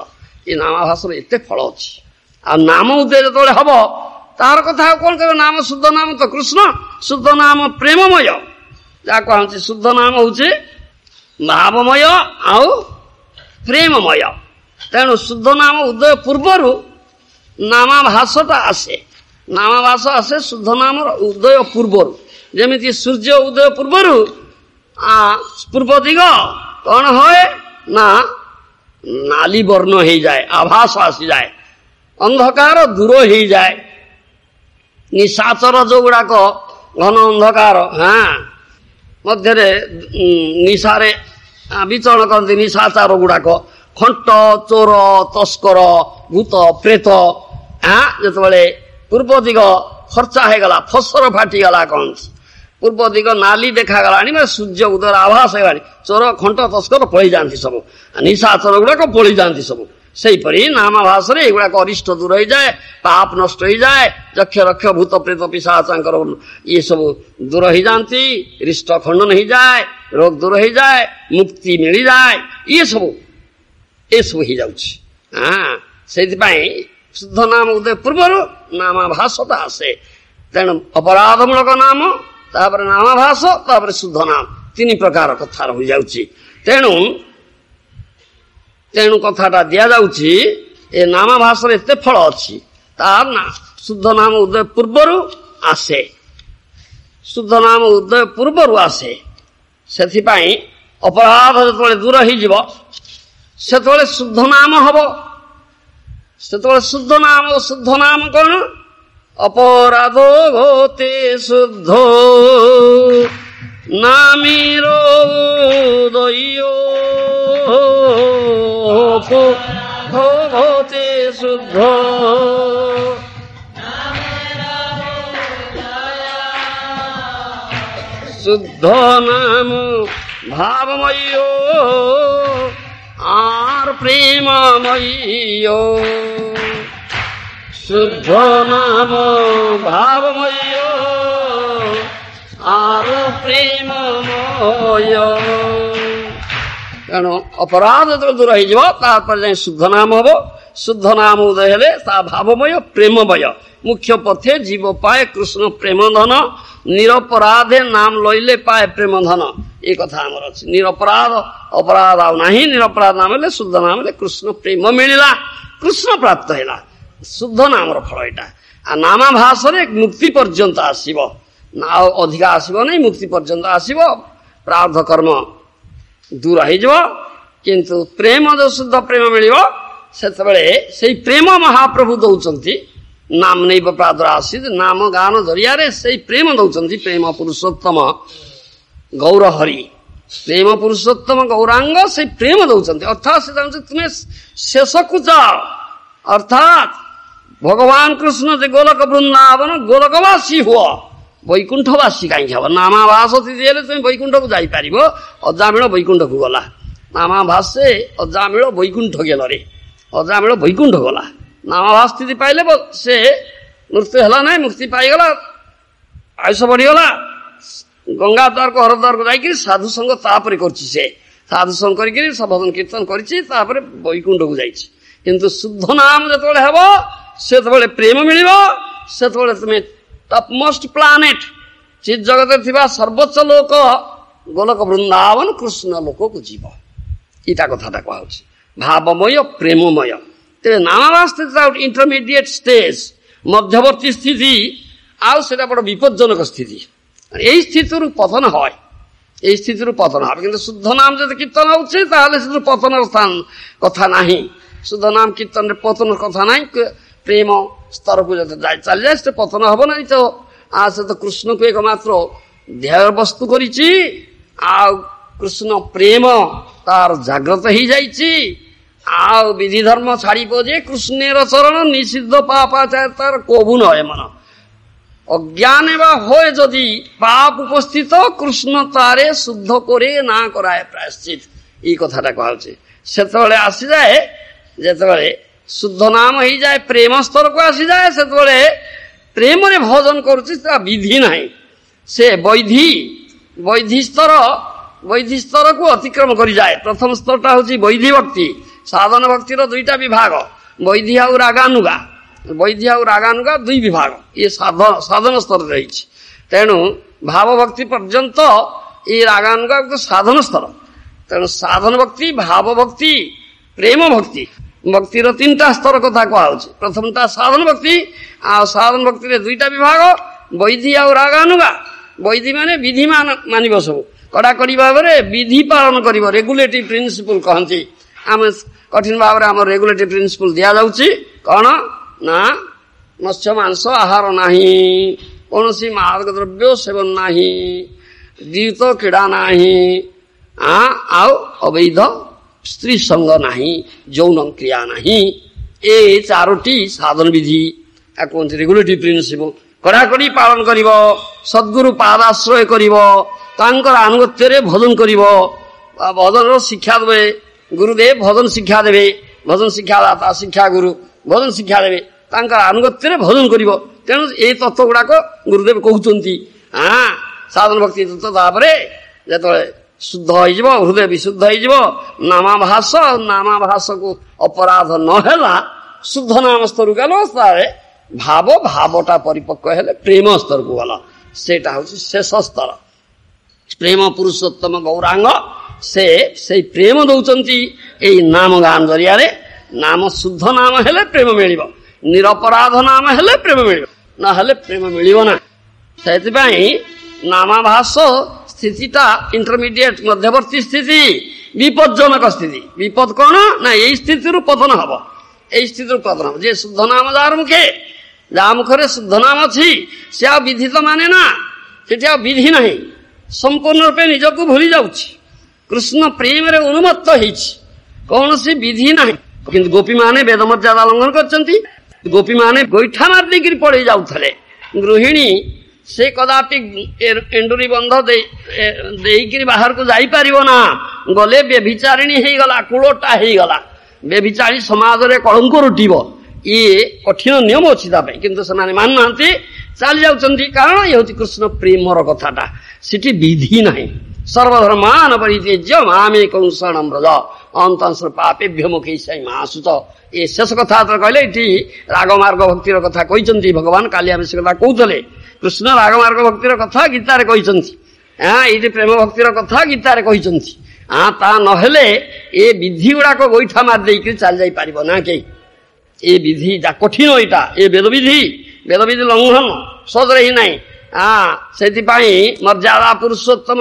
ଏ ନାମାଭାସର ଏତେ ଫଳ ଅଛି। ଆଉ ନାମ ଉଦୟ ଯେତେବେଳେ ହବ ତାହାର କଥା ଆଉ କଣ କହିବ? ନାମ ଶୁଦ୍ଧ ନାମ ତ କୃଷ୍ଣ, ଶୁଦ୍ଧ ନାମ ପ୍ରେମମୟ। ଯାହା କୁହାହଉଛି ଶୁଦ୍ଧ ନାମ ହଉଛି ଭାବମୟ ଆଉ ପ୍ରେମମୟ। ତେଣୁ ଶୁଦ୍ଧ ନାମ ଉଦୟ ପୂର୍ବରୁ ନାମାଭାସଟା ଆସେ, ନାମାଭାସ ଆସେ ଶୁଦ୍ଧ ନାମର ଉଦୟ ପୂର୍ବରୁ। ଯେମିତି ସୂର୍ଯ୍ୟ ଉଦୟ ପୂର୍ବରୁ ପୂର୍ବ ଦିଗ କଣ ହୁଏ ନା ନାଲି ବର୍ଣ୍ଣ ହେଇଯାଏ, ଆଭାସ ଆସିଯାଏ, ଅନ୍ଧକାର ଦୂର ହେଇଯାଏ। ନିଶାଚର ଯୋଉଗୁଡାକ ଘନ ଅନ୍ଧକାର ମଧ୍ୟରେ ନିଶାରେ ବିଚରଣ କରନ୍ତି, ନିଶାଚାର ଗୁଡାକ ଖଣ୍ଟ ଚୋର ତସ୍କର ଭୂତ ପ୍ରେତ ଯେତେବେଳେ ପୂର୍ବ ଦିଗ ଖର୍ଚ୍ଚା ହେଇଗଲା, ଫସର ଫାଟିଗଲା, କହନ୍ତି ପୂର୍ବ ଦିଗ ନାଲି ଦେଖାଗଲାଣି, ସୂର୍ଯ୍ୟ ଉଦୟର ଆଭାସ ହେଇଗଲାଣି, ଚୋର ଖଣ୍ଟ ତସ୍କର ପଳେଇ ଯାଆନ୍ତି ସବୁ, ନିଶାଚର ଗୁଡାକ ପଳେଇ ଯାଆନ୍ତି ସବୁ। ସେଇପରି ନାମାଭାସରେ ଏଗୁଡାକ ଅରିଷ୍ଟ ଦୂର ହେଇଯାଏ, ପାପ ନଷ୍ଟ ହେଇଯାଏ, ଯକ୍ଷ ରକ୍ଷ ଭୂତ ପ୍ରେତ ପିଶାଚାଙ୍କର ଇଏ ସବୁ ଦୂର ହେଇଯାଆନ୍ତି, ରିଷ୍ଟ ଖଣ୍ଡନ ହେଇଯାଏ, ରୋଗ ଦୂର ହେଇଯାଏ, ମୁକ୍ତି ମିଳିଯାଏ, ଏସବୁ ହେଇଯାଉଛି। ସେଇଥିପାଇଁ ଶୁଦ୍ଧ ନାମ ଉଦୟ ପୂର୍ବରୁ ନାମାଭାସଟା ଆସେ। ତେଣୁ ଅପରାଧମୂଳକ ନାମ, ତାପରେ ନାମାଭାସ, ତାପରେ ଶୁଦ୍ଧ ନାମ, ତିନି ପ୍ରକାର କଥା ରହିଯାଉଛି। ତେଣୁ କଥାଟା ଦିଆଯାଉଛି ଏ ନାମାଭାସରେ ଏତେ ଫଳ ଅଛି, ତାର ନା ଶୁଦ୍ଧ ନାମ ଉଦୟ ପୂର୍ବରୁ ଆସେ, ଶୁଦ୍ଧ ନାମ ଉଦୟ ପୂର୍ବରୁ ଆସେ। ସେଥିପାଇଁ ଅପରାଧ ଯେତେବେଳେ ଦୂର ହେଇଯିବ ସେତେବେଳେ ଶୁଦ୍ଧ ନାମ ହବ। ସେତେବେଳେ ଶୁଦ୍ଧ ନାମ କଣ? ଅପରାଧ ଗୋତେ ଶୁଦ୍ଧ ନାମୀର ଦୈୟ ভগতে শুদ্ধ শুদ্ধ নাম ভাবময় আর প্রেমময়, শুদ্ধ নাম ভাবময় আর প্রেমময়। ତେଣୁ ଅପରାଧ ଯେତେବେଳେ ଦୂର ହେଇଯିବ ତାପରେ ଯାଇ ଶୁଦ୍ଧ ନାମ ହବ। ଶୁଦ୍ଧ ନାମ ଉଦୟ ହେଲେ ତା ଭାବମୟ ପ୍ରେମମୟ। ମୁଖ୍ୟ ପଥେ ଜୀବ ପାଏ କୃଷ୍ଣ ପ୍ରେମ ଧନ, ନିରପରାଧେ ନାମ ଲଇଲେ ପାଏ ପ୍ରେମ ଧନ। ଏ କଥା ଆମର ଅଛି। ନିରପରାଧ, ଅପରାଧ ଆଉ ନାହିଁ, ନିରପରାଧ ନାମ ହେଲେ ଶୁଦ୍ଧ ନାମ ହେଲେ କୃଷ୍ଣ ପ୍ରେମ ମିଳିଲା, କୃଷ୍ଣ ପ୍ରାପ୍ତ ହେଲା। ଶୁଦ୍ଧ ନାମର ଫଳ ଏଇଟା। ଆଉ ନାମାଭାସରେ ମୁକ୍ତି ପର୍ଯ୍ୟନ୍ତ ଆସିବ, ଆଉ ଅଧିକା ଆସିବ ନାହିଁ, ମୁକ୍ତି ପର୍ଯ୍ୟନ୍ତ ଆସିବ, ପ୍ରାରବ୍ଧ କର୍ମ ଦୂର ହେଇଯିବ। କିନ୍ତୁ ପ୍ରେମ ଯୋଉ ଶୁଦ୍ଧ ପ୍ରେମ ମିଳିବ ସେତେବେଳେ ସେଇ ପ୍ରେମ ମହାପ୍ରଭୁ ଦଉଛନ୍ତି। ନାମ ନୈବ ପ୍ରାଦୁର ଆସି ନାମ ଗାନ ଜରିଆରେ ସେଇ ପ୍ରେମ ଦଉଛନ୍ତି। ପ୍ରେମ ପୁରୁଷୋତ୍ତମ ଗୌର ହରି, ପ୍ରେମ ପୁରୁଷୋତ୍ତମ ଗୌରାଙ୍ଗ ସେଇ ପ୍ରେମ ଦଉଛନ୍ତି। ଅର୍ଥାତ୍ ସେ ଚାହୁଁଛି ତୁମେ ଶେଷକୁ ଯାଅ, ଅର୍ଥାତ୍ ଭଗବାନ କୃଷ୍ଣ ଯେ ଗୋଲକ ବୃନ୍ଦାବନ ଗୋଲକବାସୀ ହୁଅ, ବୈକୁଣ୍ଠବାସୀ କାହିଁକି ହବ? ନାମାଭାସ ସ୍ଥିତି ହେଲେ ତୁମେ ବୈକୁଣ୍ଠକୁ ଯାଇପାରିବ। ଅଜାମିଳ ବୈକୁଣ୍ଠକୁ ଗଲା, ନାମାଭାସେ ଅଜାମିଳ ବୈକୁଣ୍ଠ ଗେଲରେ, ଅଜାମିଳ ବୈକୁଣ୍ଠ ଗଲା। ନାମାଭାସ ସ୍ଥିତି ପାଇଲେ ସେ ମୃତ୍ୟୁ ହେଲା ନାହିଁ, ମୁକ୍ତି ପାଇଗଲା, ଆୟୁଷ ବଢିଗଲା। ଗଙ୍ଗା ଦ୍ୱାରକୁ ହରଦ୍ୱାରକୁ ଯାଇକିରି ସାଧୁ ସଙ୍ଗ ତାପରେ କରିଛି। ସେ ସାଧୁ ସଙ୍ଗ କରିକିରି ଭଜନ କୀର୍ତ୍ତନ କରିଛି, ତାପରେ ବୈକୁଣ୍ଠକୁ ଯାଇଛି। କିନ୍ତୁ ଶୁଦ୍ଧ ନାମ ଯେତେବେଳେ ହେବ ସେତେବେଳେ ପ୍ରେମ ମିଳିବ। ସେତେବେଳେ ତୁମେ ଟପମୋଷ୍ଟ ପ୍ଲାନେଟ ଚିତ୍ ଜଗତରେ ଥିବା ସର୍ବୋଚ୍ଚ ଲୋକ ଗୋଲକ ବୃନ୍ଦାବନ କୃଷ୍ଣ ଲୋକକୁ ଯିବ। ଏଇଟା କଥାଟା କୁହାଉଛି ଭାବମୟ ପ୍ରେମମୟ। ତେବେ ନାମାଭାସ ସ୍ଥିତି ଗୋଟେ ଇଣ୍ଟରମିଡିଏଟ୍ ଷ୍ଟେଜ, ମଧ୍ୟବର୍ତ୍ତୀ ସ୍ଥିତି, ଆଉ ସେଟା ବଡ ବିପଜ୍ଜନକ ସ୍ଥିତି। এই ସ୍ଥିତିରୁ ପତନ হয়, এই ସ୍ଥିତିରୁ ପତନ হবে। କିନ୍ତୁ ଶୁଦ୍ଧ ନାମ ଯଦି କୀର୍ତ୍ତନ ହଉଛି ତାହେଲେ ସେଥିରୁ ପତନର ସ୍ଥାନ କଥା ନାହିଁ। ଶୁଦ୍ଧ ନାମ କୀର୍ତ୍ତନରେ ପତନର କଥା ନାହିଁ। ପ୍ରେମ ସ୍ତରକୁ ଯଦି ଚାଲିଯାଏ ସେ ପତନ ହବ ନାହିଁ। ସେ ତ କୃଷ୍ଣକୁ ଏକମାତ୍ର ଧ୍ୟାୟ ବସ୍ତୁ କରିଛି, ଆଉ କୃଷ୍ଣ ପ୍ରେମ ତାର ଜାଗ୍ରତ ହେଇଯାଇଛି। ଆଉ ବିଧି ଧର୍ମ ଛାଡ଼ିବ ଯେ କୃଷ୍ଣର ଚରଣ ନିଷିଦ୍ଧ ପାପାଚାର ତାର କବୁ ନହେ ମନ। অজ্ঞানে বা হয় যদি পাপ উপস্থিত কৃষ্ণ তারে শুদ্ধ করে না করায় প্রায়শ্চিত, এই কথাটা কুହାଯାଉଛି। ସେତେବେଳେ ଆସିଯାଏ ଯେତେବେଳେ ଶୁଦ୍ଧ ନାମ ହେଇଯାଏ, ପ୍ରେମ ସ୍ତରକୁ ଆସିଯାଏ, ସେତେବେଳେ ପ୍ରେମରେ ଭଜନ କରୁଛି, ତା ବିଧି ନାହିଁ। ସେ ବୈଧି ସ୍ତରକୁ ଅତିକ୍ରମ କରିଯାଏ। ପ୍ରଥମ ସ୍ତରଟା ହେଉଛି ବୈଧି ଭକ୍ତି। ସାଧନ ଭକ୍ତିର ଦୁଇଟା ବିଭାଗ, ବୈଧି ଆଉ ରାଗାନୁଗା। ବୈଧି ଆଉ ରାଗାନୁଗା ଦୁଇ ବିଭାଗ, ଇଏ ସାଧନ ସ୍ତରରେ ରହିଛି। ତେଣୁ ଭାବ ଭକ୍ତି ପର୍ଯ୍ୟନ୍ତ ଏଇ ରାଗାନୁଗା ସାଧନ ସ୍ତର। ତେଣୁ ସାଧନ ଭକ୍ତି, ଭାବ ଭକ୍ତି, ପ୍ରେମ ଭକ୍ତି, ଭକ୍ତିର ତିନିଟା ସ୍ତର କଥା କୁହାଯାଉଛି। ପ୍ରଥମଟା ସାଧନ ଭକ୍ତି। ଆଉ ସାଧନ ଭକ୍ତିରେ ଦୁଇଟା ବିଭାଗ, ବୈଧି ଆଉ ରାଗାନୁଗା। ବୈଧି ମାନେ ବିଧି ମାନିବ, ସବୁ କଡ଼ାକଡ଼ି ଭାବରେ ବିଧି ପାଳନ କରିବ, ରେଗୁଲେଟିଭ ପ୍ରିନ୍ସିପଲ କହନ୍ତି। ଆମେ କଠିନ ଭାବରେ ଆମର ରେଗୁଲେଟିଭ ପ୍ରିନ୍ସିପଲ ଦିଆଯାଉଛି। କ'ଣ ନା ମତ୍ସ୍ୟ ମାଂସ ଆହାର ନାହିଁ, କୌଣସି ମାଦକ ଦ୍ରବ୍ୟ ସେବନ ନାହିଁ, ଗୀତ କ୍ରୀଡ଼ା ନାହିଁ, ଆଉ ଅବୈଧ ସ୍ତ୍ରୀ ସଙ୍ଗ ନାହିଁ, ଯୌନ କ୍ରିୟା ନାହିଁ। ଏ ଚାରୋଟି ସାଧନ ବିଧି, ତାକୁ କୁହନ୍ତି ରେଗୁଲେଟିଭ ପ୍ରିନ୍ସିପଲ। କଡ଼ାକଡ଼ି ପାଳନ କରିବ, ସଦ୍ଗୁରୁ ପାଦାଶ୍ରୟ କରିବ, ତାଙ୍କର ଆନୁଗତ୍ୟରେ ଭଜନ କରିବ, ଭଜନର ଶିକ୍ଷା ଦେବେ। ଗୁରୁଦେବ ଭଜନ ଶିକ୍ଷା ଦେବେ, ଭଜନ ଶିକ୍ଷାଦାତା ଶିକ୍ଷା ଗୁରୁ ଭଜନ ଶିକ୍ଷା ଦେବେ, ତାଙ୍କର ଆନୁଗତ୍ୟରେ ଭଜନ କରିବ। ତେଣୁ ଏଇ ତତ୍ତ୍ୱ ଗୁଡାକ ଗୁରୁଦେବ କହୁଛନ୍ତି। ସାଧନ ଭକ୍ତି ତତ୍ତ୍ୱ। ତାପରେ ଯେତେବେଳେ ଶୁଦ୍ଧ ହେଇଯିବ, ହୃଦୟ ବିଶୁଦ୍ଧ ହେଇଯିବ, ନାମାଭାସକୁ ଅପରାଧ ନ ହେଲା, ଶୁଦ୍ଧ ନାମ ସ୍ତରକୁ ଗଲ, ତାରେ ଭାବଟା ପରିପକ୍ୱ ହେଲେ ପ୍ରେମ ସ୍ତରକୁ ଗଲ। ସେଇଟା ହଉଛି ଶେଷ ସ୍ତର। ପ୍ରେମ ପୁରୁଷୋତ୍ତମ ଗୌରାଙ୍ଗ ସେଇ ପ୍ରେମ ଦଉଛନ୍ତି ଏଇ ନାମ ଗାନ ଜରିଆରେ। ନାମ ଶୁଦ୍ଧ ନାମ ହେଲେ ପ୍ରେମ ମିଳିବ, ନିରପରାଧ ନାମ ହେଲେ ପ୍ରେମ ମିଳିବ, ନହେଲେ ପ୍ରେମ ମିଳିବ ନା। ସେଥିପାଇଁ ନାମାଭାସ ସ୍ଥିତିଟା ଇଣ୍ଟରମିଡିଏଟ, ମଧ୍ୟବର୍ତ୍ତୀ ସ୍ଥିତି, ବିପଜ୍ଜନକ ସ୍ଥିତି। ବିପଦ କ'ଣ ନା ଏଇ ସ୍ଥିତିରୁ ପତନ ହବ, ଏଇ ସ୍ଥିତିରୁ ପତନ ହବ। ଯେ ଶୁଦ୍ଧ ନାମ ଯାହାର ମୁଖେ, ଯାହା ମୁଖରେ ଶୁଦ୍ଧ ନାମ ଅଛି, ସେ ଆଉ ବିଧି ତ ମାନେ ନା, ସେଠି ଆଉ ବିଧି ନାହିଁ, ସମ୍ପୂର୍ଣ୍ଣ ରୂପେ ନିଜକୁ ଭୁଲି ଯାଉଛି, କୃଷ୍ଣ ପ୍ରେମରେ ଉନ୍ମତ୍ତ ହେଇଛି, କୌଣସି ବିଧି ନାହିଁ। କିନ୍ତୁ ଗୋପୀମାନେ ବେଦ ମର୍ଯ୍ୟାଦା ଲଙ୍ଘନ କରିଛନ୍ତି। ଗୋପୀମାନେ ଗୋଇଠା ମାରି ଦେଇକିରି ପଳେଇ ଯାଉଥିଲେ। ଗୃହିଣୀ ସେ କଦାପି ଏଣ୍ଡୁରି ବନ୍ଧ ଦେଇକିରି ବାହାରକୁ ଯାଇପାରିବ ନା, ଗଲେ ବ୍ୟଭିଚାରିଣୀ ହେଇଗଲା, କୂଳଟା ହେଇଗଲା, ବ୍ୟଭିଚାରୀ ସମାଜରେ କଳଙ୍କ ରୁଟିବ। ଇଏ କଠିନ ନିୟମ ଅଛି ତା ପାଇଁ, କିନ୍ତୁ ସେମାନେ ମାନୁନାହାନ୍ତି, ଚାଲି ଯାଉଛନ୍ତି। କାରଣ ଇଏ ହଉଛି କୃଷ୍ଣ ପ୍ରେମର କଥାଟା, ସେଠି ବିଧି ନାହିଁ। ସର୍ବଧର୍ମାନ ପରିତ୍ୟଜ୍ୟ ମାମେକଂ ଶରଣଂ ବ୍ରଜ ଅନ୍ତଂଶ ପାପେଭ୍ୟ ମୋକ୍ଷୟିଷ୍ୟାମି ମା ଶୁଚ। ଏ ଶେଷ କଥା କହିଲେ, ଏଠି ରାଗମାର୍ଗ ଭକ୍ତିର କଥା କହିଛନ୍ତି ଭଗବାନ। କାଲି ଆମେ ସେ କଥା କହୁଥିଲେ, କୃଷ୍ଣ ରାଗମାର୍ଗ ଭକ୍ତିର କଥା ଗୀତାରେ କହିଛନ୍ତି। ଏଇଠି ପ୍ରେମ ଭକ୍ତିର କଥା ଗୀତାରେ କହିଛନ୍ତି। ତା ନହେଲେ ଏ ବିଧି ଗୁଡାକ ଗୋଇଠା ମାରି ଦେଇକି ଚାଲି ଯାଇ ପାରିବ ନା କେହି। ଏ ବିଧି କଠିନ, ଏଇଟା ଏ ବେଦବିଧି ଲଙ୍ଘନ ସହଜରେ ହିଁ ନାହିଁ। ସେଥିପାଇଁ ମର୍ଯ୍ୟାଦା ପୁରୁଷୋତ୍ତମ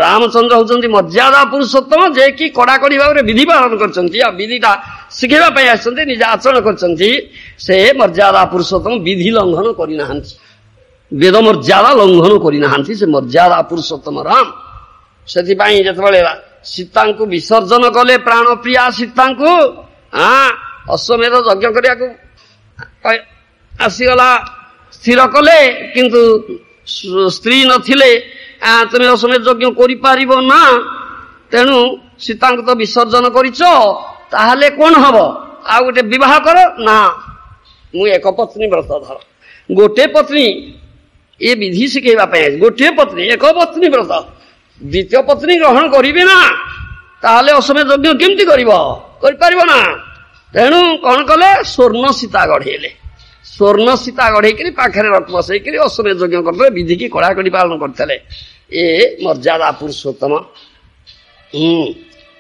ରାମଚନ୍ଦ୍ର ହଉଛନ୍ତି ମର୍ଯ୍ୟାଦା ପୁରୁଷୋତ୍ତମ, ଯେ କି କଡାକଡି ଭାବରେ ବିଧି ପାଳନ କରିଛନ୍ତି। ଆଉ ବିଧିଟା ଶିଖେଇବା ପାଇଁ ଆସିଛନ୍ତି, ନିଜ ଆଚରଣ କରିଛନ୍ତି। ସେ ମର୍ଯ୍ୟାଦା ପୁରୁଷୋତ୍ତମ, ବିଧି ଲଙ୍ଘନ କରିନାହାନ୍ତି, ବେଦ ମର୍ଯ୍ୟାଦା ଲଙ୍ଘନ କରିନାହାନ୍ତି, ସେ ମର୍ଯ୍ୟାଦା ପୁରୁଷୋତ୍ତମ ରାମ। ସେଥିପାଇଁ ଯେତେବେଳେ ସୀତାଙ୍କୁ ବିସର୍ଜନ କଲେ, ପ୍ରାଣ ପ୍ରିୟା ସୀତାଙ୍କୁ ଅଶ୍ୱମେଧ ଯଜ୍ଞ କରିବାକୁ ଆସିଗଲା, ସ୍ଥିର କଲେ, କିନ୍ତୁ ସ୍ତ୍ରୀ ନଥିଲେ, ତୁମେ ଅଶ୍ୱମେଧ ଯଜ୍ଞ କରିପାରିବ ନା, ତେଣୁ ସୀତାଙ୍କୁ ତ ବିସର୍ଜନ କରିଛ, ତାହେଲେ କଣ ହବ? ଆଉ ଗୋଟେ ବିବାହ କର ନା, ମୁଁ ଏକ ପତ୍ନୀ ବ୍ରତ ଧର। ଗୋଟେ ପତ୍ନୀ, ଏ ବିଧି ଶିଖେଇବା ପାଇଁ, ଗୋଟିଏ ପତ୍ନୀ, ଏକ ପତ୍ନୀ ବ୍ରତ। ଦ୍ୱିତୀୟ ପତ୍ନୀ ଗ୍ରହଣ କରିବେ ନା, ତାହେଲେ ଅଶ୍ୱମେଧ ଯଜ୍ଞ କେମିତି କରିବ? କରିପାରିବ ନା। ତେଣୁ କଣ କଲେ? ସ୍ୱର୍ଣ୍ଣ ସୀତା ଗଢେଇଲେ, ସ୍ୱର୍ଣ୍ଣ ସୀତା ଗଢେଇକିରି ପାଖରେ ରଥ ବସେଇକିରି ଅଶ୍ୱମେଧ ଯଜ୍ଞ କରିଥିଲେ, ବିଧିକି କଡାକଡି ପାଳନ କରିଥିଲେ। ଏ ମର୍ଯ୍ୟାଦା ପୁରୁଷୋତ୍ତମ,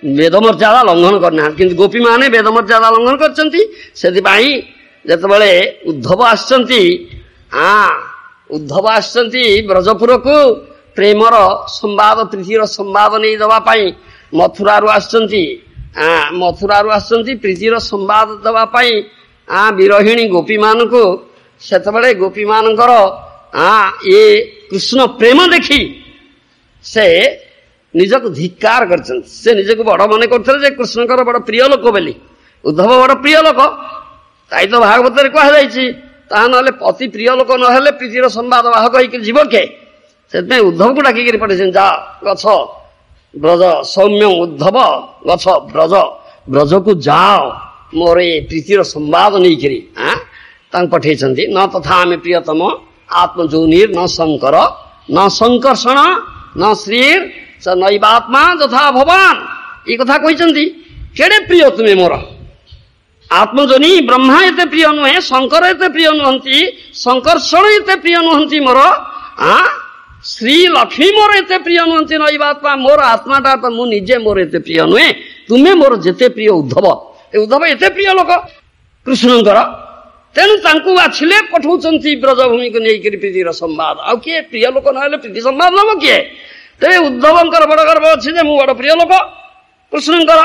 ବେଦ ମର୍ଯ୍ୟାଦା ଲଙ୍ଘନ କରିନାହାନ୍ତି। କିନ୍ତୁ ଗୋପୀମାନେ ବେଦ ମର୍ଯ୍ୟାଦା ଲଙ୍ଘନ କରିଛନ୍ତି। ସେଥିପାଇଁ ଯେତେବେଳେ ଉଦ୍ଧବ ଆସିଛନ୍ତି ବ୍ରଜପୁରକୁ ପ୍ରେମର ସମ୍ବାଦ, ପ୍ରୀତିର ସମ୍ବାଦ ନେଇ ଦେବା ପାଇଁ ମଥୁରାରୁ ଆସିଛନ୍ତି ପ୍ରୀତିର ସମ୍ବାଦ ଦେବା ପାଇଁ ବିରହିଣୀ ଗୋପୀମାନଙ୍କୁ। ସେତେବେଳେ ଗୋପୀମାନଙ୍କର ଏ କୃଷ୍ଣ ପ୍ରେମ ଦେଖି ସେ ନିଜକୁ ଧିକ୍କାର କରିଛନ୍ତି। ସେ ନିଜକୁ ବଡ ମନେ କରୁଥିଲେ ଯେ କୃଷ୍ଣଙ୍କର ବଡ ପ୍ରିୟ ଲୋକ ବୋଲି। ଉଦ୍ଧବ ବଡ ପ୍ରିୟ ଲୋକ, ତାଇ ତ ଭାଗବତରେ କୁହାଯାଇଛି। ତାହା ନହେଲେ ଅତି ପ୍ରିୟ ଲୋକ ନହେଲେ ପ୍ରୀତିର ସମ୍ବାଦ ବାହକ ହେଇକି ଯିବ କେ? ସେଥିପାଇଁ ଉଦ୍ଧବକୁ ଡାକିକିରି ପଠେଇଛନ୍ତି, ଯା ଗଛ ବ୍ରଜ ସୌମ୍ୟ ଉଦ୍ଧବ ଗଛ ବ୍ରଜକୁ ଯାଅ ମୋର ଏ ପ୍ରୀତିର ସମ୍ବାଦ ନେଇକିରି ତାଙ୍କୁ ପଠେଇଛନ୍ତି। ନ ତଥା ଆମେ ପ୍ରିୟତମ ଆତ୍ମଯୌନିର୍ ନ ଶଙ୍କର ନ ସଂକର୍ଷଣ ନ ଶ୍ରୀର୍ ସ ନୈବାତ୍ମା ଯଥା ଭବାନ। ଏଇ କଥା କହିଛନ୍ତି। କେଡେ ପ୍ରିୟ ତୁମେ ମୋର। ଆତ୍ମଜନୀ ବ୍ରହ୍ମା ଏତେ ପ୍ରିୟ ନୁହେଁ, ଶଙ୍କର ଏତେ ପ୍ରିୟ ନୁହନ୍ତି, ସଂକର୍ଷଣ ଏତେ ପ୍ରିୟ ନୁହନ୍ତି ମୋର, ଶ୍ରୀ ଲକ୍ଷ୍ମୀ ମୋର ଏତେ ପ୍ରିୟ ନୁହନ୍ତି, ନୈବାତ୍ମା ମୋର ଆତ୍ମାଟା ତ ମୁଁ ନିଜେ ମୋର ଏତେ ପ୍ରିୟ ନୁହେଁ, ତୁମେ ମୋର ଯେତେ ପ୍ରିୟ ଉଦ୍ଧବ। ଏ ଉଦ୍ଧବ ଏତେ ପ୍ରିୟ ଲୋକ କୃଷ୍ଣଙ୍କର, ତେଣୁ ତାଙ୍କୁ ବାଛିଲେ ପଠଉଛନ୍ତି ବ୍ରଜଭୂମିକୁ ନେଇକରି ପ୍ରୀତିର ସମ୍ବାଦ। ଆଉ କିଏ ପ୍ରିୟ ଲୋକ ନହେଲେ ପ୍ରୀତି ସମ୍ବାଦ ନବ କିଏ? ତେବେ ଉଦ୍ଧବଙ୍କର ବଡ ଗର୍ବ ଅଛି ଯେ ମୁଁ ବଡ ପ୍ରିୟ ଲୋକ କୃଷ୍ଣଙ୍କର,